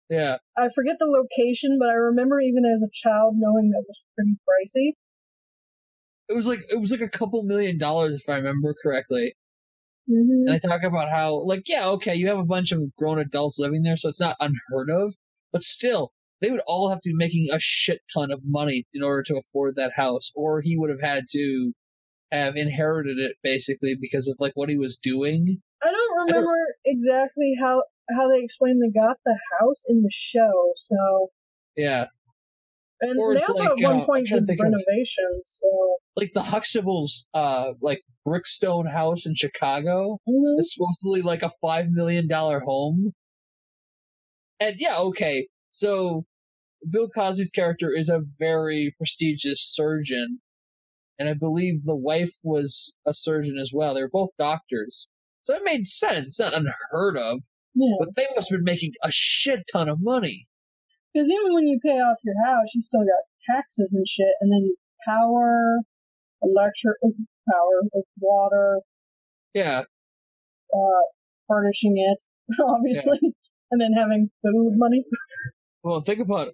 Yeah. I forget the location, but I remember even as a child knowing that was pretty pricey. It was like a couple $1 million if I remember correctly. Mm-hmm. And they talk about how, like, yeah, okay, you have a bunch of grown adults living there, so it's not unheard of, but still, they would all have to be making a shit ton of money in order to afford that house, or he would have had to have inherited it, basically, because of, like, what he was doing. I don't remember exactly how they explained they got the house in the show, so... Yeah. And or they also at one point did renovations, so... Like the Huxtables, like Brickstone house in Chicago. Mm-hmm. It's supposedly like a $5 million home. And yeah, okay, so Bill Cosby's character is a very prestigious surgeon, and I believe the wife was a surgeon as well. They were both doctors. So it made sense. It's not unheard of. Yeah. But they must have been making a shit ton of money. Because even when you pay off your house, you still got taxes and shit, and then power, water. Yeah. Furnishing it, obviously, and then having food money. Well, think about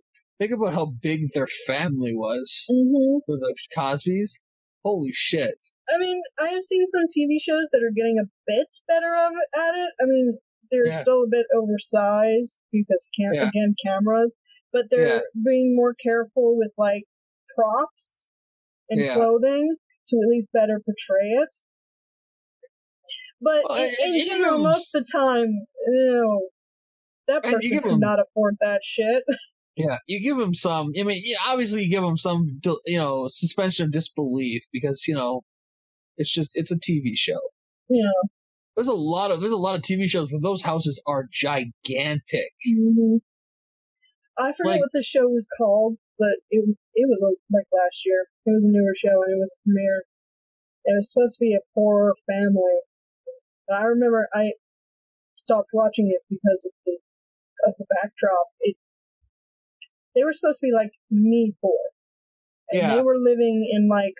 how big their family was for the Cosbys. Holy shit! I mean, I have seen some TV shows that are getting a bit better at it. I mean, they're still a bit oversized because cameras, but they're being more careful with like props and clothing to at least better portray it. But in general, most of the time, that person could not afford that shit. Yeah, you give them some. I mean, obviously, you give them some, suspension of disbelief because it's a TV show. Yeah. There's a lot of TV shows where those houses are gigantic. Mm-hmm. I forget what the show was called, but it was like last year. It was a newer show and it was premiered. It was supposed to be a poor family. And I remember I stopped watching it because of the backdrop. They were supposed to be like me poor. And they were living in like,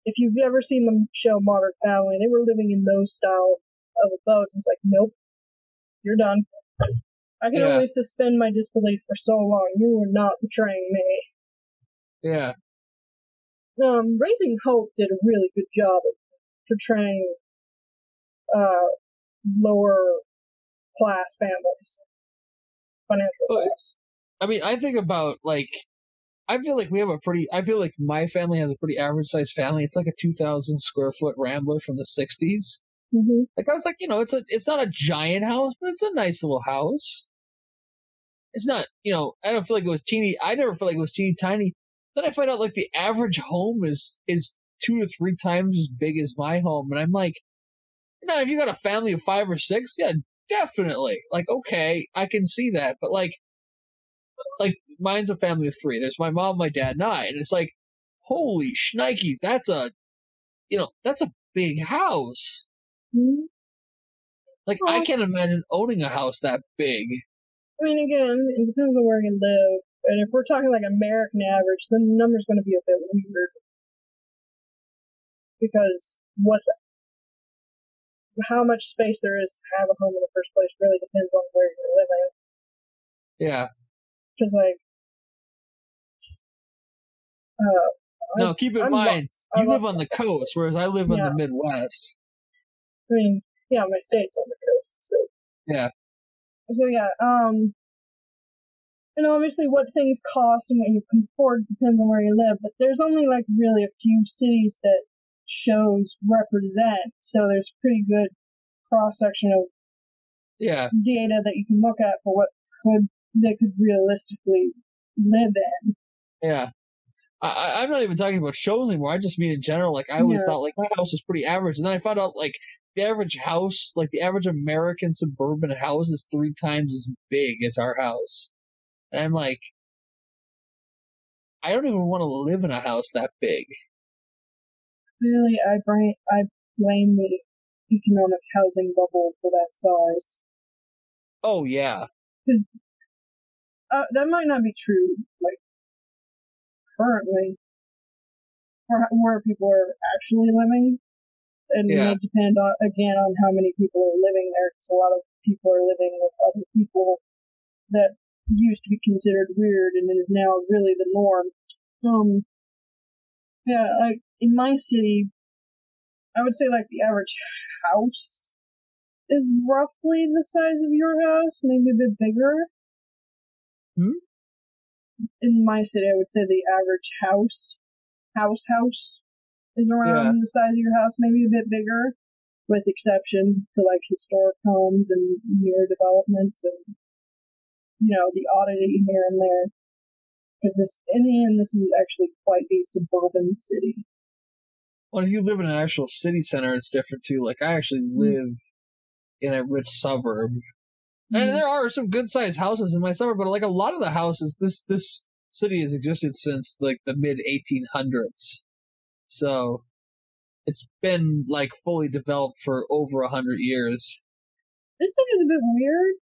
if you've ever seen the show Modern Family, they were living in those style of a boat. It's like, nope, you're done. I can only suspend my disbelief for so long. You are not betraying me. Yeah. Raising Hope did a really good job of portraying lower class families, financial class. I mean, I think about, like, I feel like my family has a pretty average sized family. It's like a 2,000 square foot Rambler from the 60s. Mm-hmm. Like, I was like, it's not a giant house, but it's a nice little house. It's not, I don't feel like it was teeny. I never felt like it was teeny tiny. Then I find out, like, the average home is 2 to 3 times as big as my home. And I'm like, if you got a family of 5 or 6, yeah, definitely. Like, okay, I can see that. But, like mine's a family of 3. There's my mom, my dad, and I. And it's like, holy shnikes, that's a big house. Mm-hmm. Like, I can't imagine owning a house that big. I mean, again, it depends on where you live. And if we're talking like American average, then the number's going to be a bit weird. Because how much space there is to have a home in the first place really depends on where you're living. Yeah. Because, like, no, keep in mind, you live on the coast, whereas I live in the Midwest. I mean, yeah, my state's on the coast. So. Yeah. So, yeah, and obviously what things cost and what you can afford depends on where you live, but there's only, like, really a few cities that shows represent, so there's pretty good cross-section of data that you can look at for what they could realistically live in. Yeah. I'm not even talking about shows anymore. I just mean in general. Like, I always thought, like, my house is pretty average. And then I found out, like, the average house, like, the average American suburban house is 3 times as big as our house. And I'm like, I don't even want to live in a house that big. Really, I blame the economic housing bubble for that size. Oh, yeah. That might not be true, like, currently, where people are actually living. And it may depend, again, on how many people are living there, because a lot of people are living with other people that used to be considered weird and is now really the norm. Yeah, like, in my city, I would say, like, the average house is roughly the size of your house, maybe a bit bigger. In my city, I would say the average house is around the size of your house, maybe a bit bigger, with exception to, like, historic homes and newer developments and, the oddity here and there. Because in the end, this is actually quite a suburban city. Well, if you live in an actual city center, it's different too. Like, I actually live in a rich suburb. And there are some good-sized houses in my suburb, but, like, a lot of the houses, this city has existed since, like, the mid-1800s. So, it's been, like, fully developed for over 100 years. This city is a bit weird,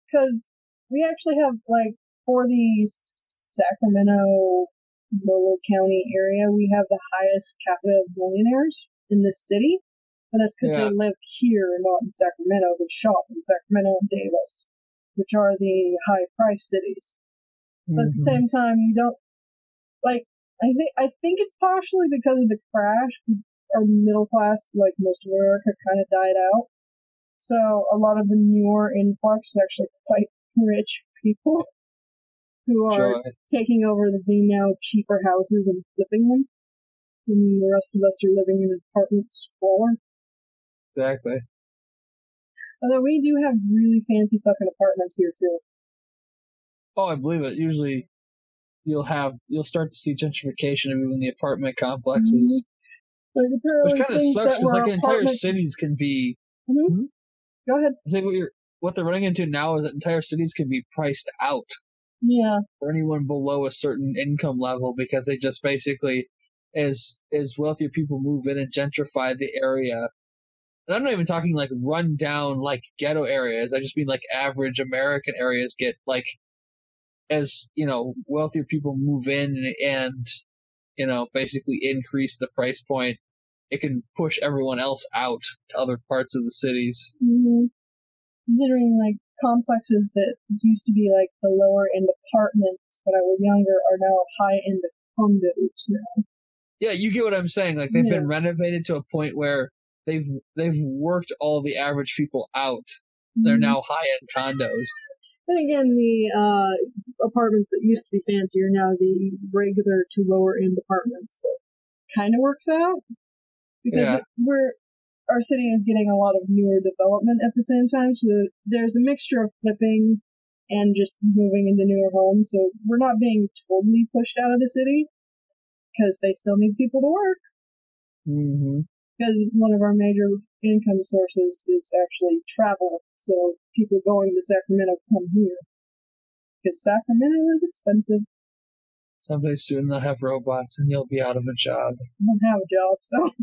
because we actually have, like, for the Sacramento Lolo County area, we have the highest capita of millionaires in this city, and that's because they live here, not in Sacramento. They shop in Sacramento and Davis, which are the high-price cities. But at the same time, you don't, like, I think it's partially because of the crash. Our middle class, like most of America, kind of died out. So a lot of the newer influx is actually quite rich people who are taking over the now cheaper houses and flipping them. And the rest of us are living in apartments squalor. Exactly. Although we do have really fancy fucking apartments here too. Oh, I believe it. Usually you'll start to see gentrification even in the apartment complexes. Like, which kind of sucks because, like, entire cities can be. Go ahead. I think what they're running into now is that entire cities can be priced out. Yeah. For anyone below a certain income level, because they just basically, as wealthier people move in and gentrify the area. And I'm not even talking, like, run down, like, ghetto areas. I just mean, like, average American areas get, like, as, wealthier people move in and, basically increase the price point it can push everyone else out to other parts of the cities. Mm-hmm. Considering, like, complexes that used to be, like, the lower-end apartments when I was younger are now high-end condos now. Yeah, you get what I'm saying. Like, they've been renovated to a point where they've worked all the average people out. They're now high-end condos. And again, the apartments that used to be fancy are now the regular to lower-end apartments. So kind of works out. Because our city is getting a lot of newer development at the same time, so there's a mixture of flipping and just moving into newer homes. So we're not being totally pushed out of the city because they still need people to work. Mm-hmm. Because one of our major income sources is actually travel. So people going to Sacramento come here. Because Sacramento is expensive. Someday soon they'll have robots and you'll be out of a job. I don't have a job, so.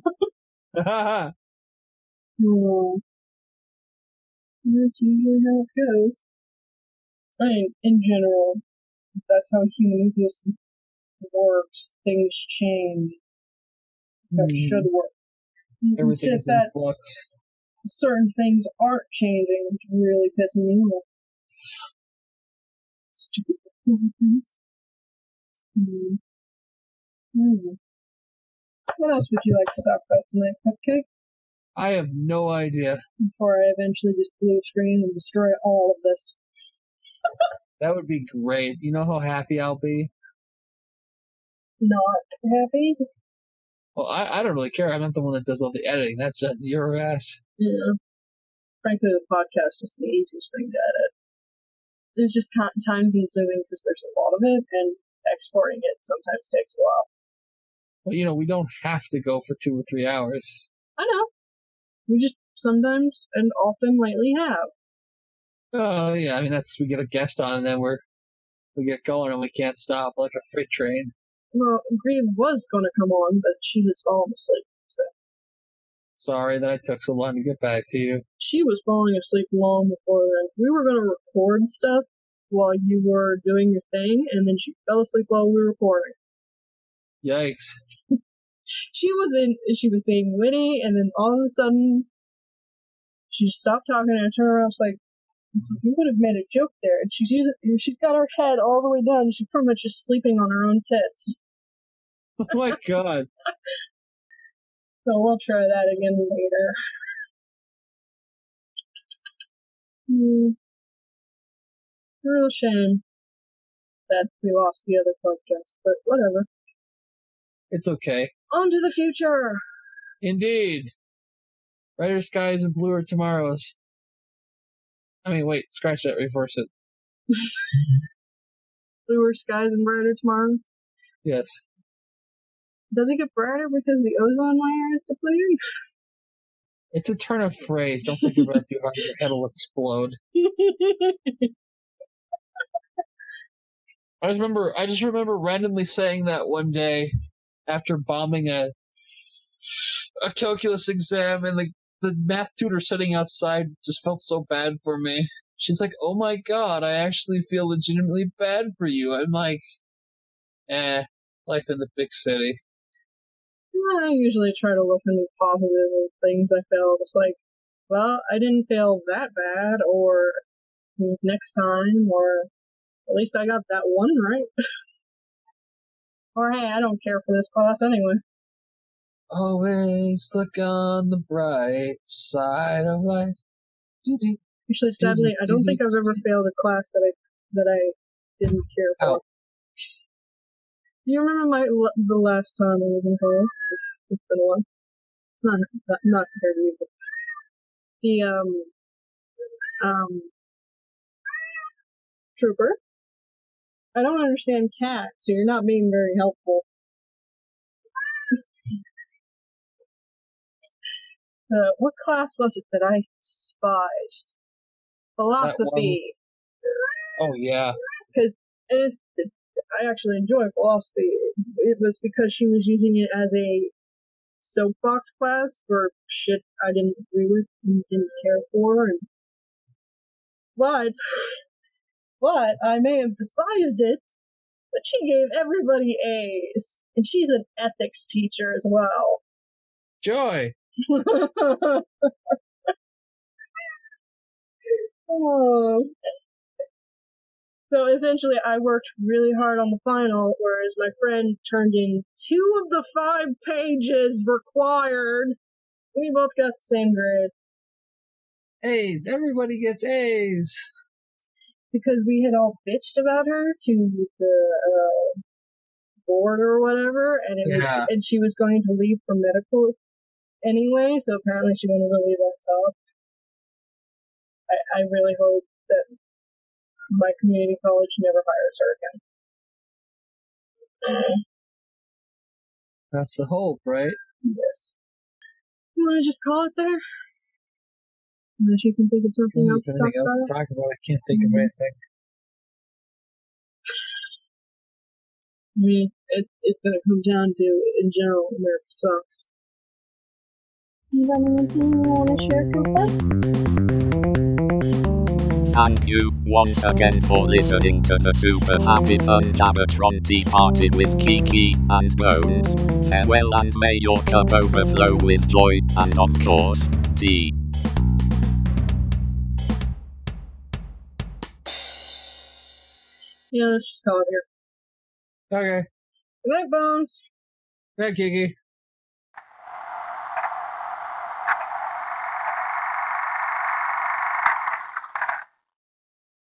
That's usually how it goes. I mean, in general, that's how human existence works. Things change. That should work. Everything it's just is in that flux. certain things aren't changing, which is really pissing me off. Stupid things. What else would you like to talk about tonight, Cupcake? I have no idea. Before I eventually just blue screen and destroy all of this. That would be great. You know how happy I'll be? Not happy? Well, I don't really care. I'm not the one that does all the editing. That's your ass. Yeah. Frankly, the podcast is the easiest thing to edit. It's just time consuming because there's a lot of it, and exporting it sometimes takes a while. Well, we don't have to go for 2 or 3 hours. I know. We just sometimes and often lately have. Oh, yeah. I mean, we get a guest on, and then we get going, and we can't stop like a freight train. Well, Grieve was going to come on, but she was falling asleep. So. Sorry that I took so long to get back to you. She was falling asleep long before then. We were going to record stuff while you were doing your thing, and then she fell asleep while we were recording. Yikes. She was being witty, and then all of a sudden, she stopped talking, and I turned around, I was like, you would have made a joke there. And she's got her head all the way down, she's pretty much just sleeping on her own tits. Oh my god. So we'll try that again later. Real shame that we lost the other podcast, but whatever. It's okay. On to the future! Indeed. Brighter skies and bluer tomorrows. I mean, wait, scratch that, reverse it. Bluer skies and brighter tomorrows? Yes. Does it get brighter because the ozone layer is depleting? It's a turn of phrase. Don't think about it too hard. Your head will explode. I just remember randomly saying that one day after bombing a calculus exam, and the math tutor sitting outside just felt so bad for me. She's like, "Oh my god, I actually feel legitimately bad for you." I'm like, life in the big city. I usually try to look into positive things I failed. It's like, well, I didn't fail that bad, or next time, or at least I got that one right. Or hey, I don't care for this class anyway. Always look on the bright side of life. Actually, sadly, I don't think I've ever failed a class that I didn't care for. Oh. Do you remember the last time I was in college? It's been a while. Not compared to you, but the Trooper. I don't understand cat, so you're not being very helpful. What class was it that I despised? Philosophy. Oh, yeah. Because I actually enjoy philosophy. It was because she was using it as a soapbox class for shit I didn't agree with and didn't care for. But I may have despised it, but she gave everybody A's. And she's an ethics teacher as well. Joy. Oh. So essentially, I worked really hard on the final, whereas my friend turned in 2 of the 5 pages required. We both got the same grade. A's. Everybody gets A's. Because we had all bitched about her to the board or whatever, and and she was going to leave for medical anyway, so apparently she wanted to leave on top. I really hope that my community college never hires her again. That's the hope, right? Yes. You want to just call it there? Unless you can think of something else to talk about. I can't think of anything. I mean, it's going to come down to, in general, America sucks. You got anything you want to share, Cooper? Thank you once again for listening to the super happy fun Jabbertron Tea Party with Kiki and Bones. Farewell and may your cup overflow with joy and of course, tea. Yeah, let's just call it here. Okay. Good night, Bones. Good night, Kiki.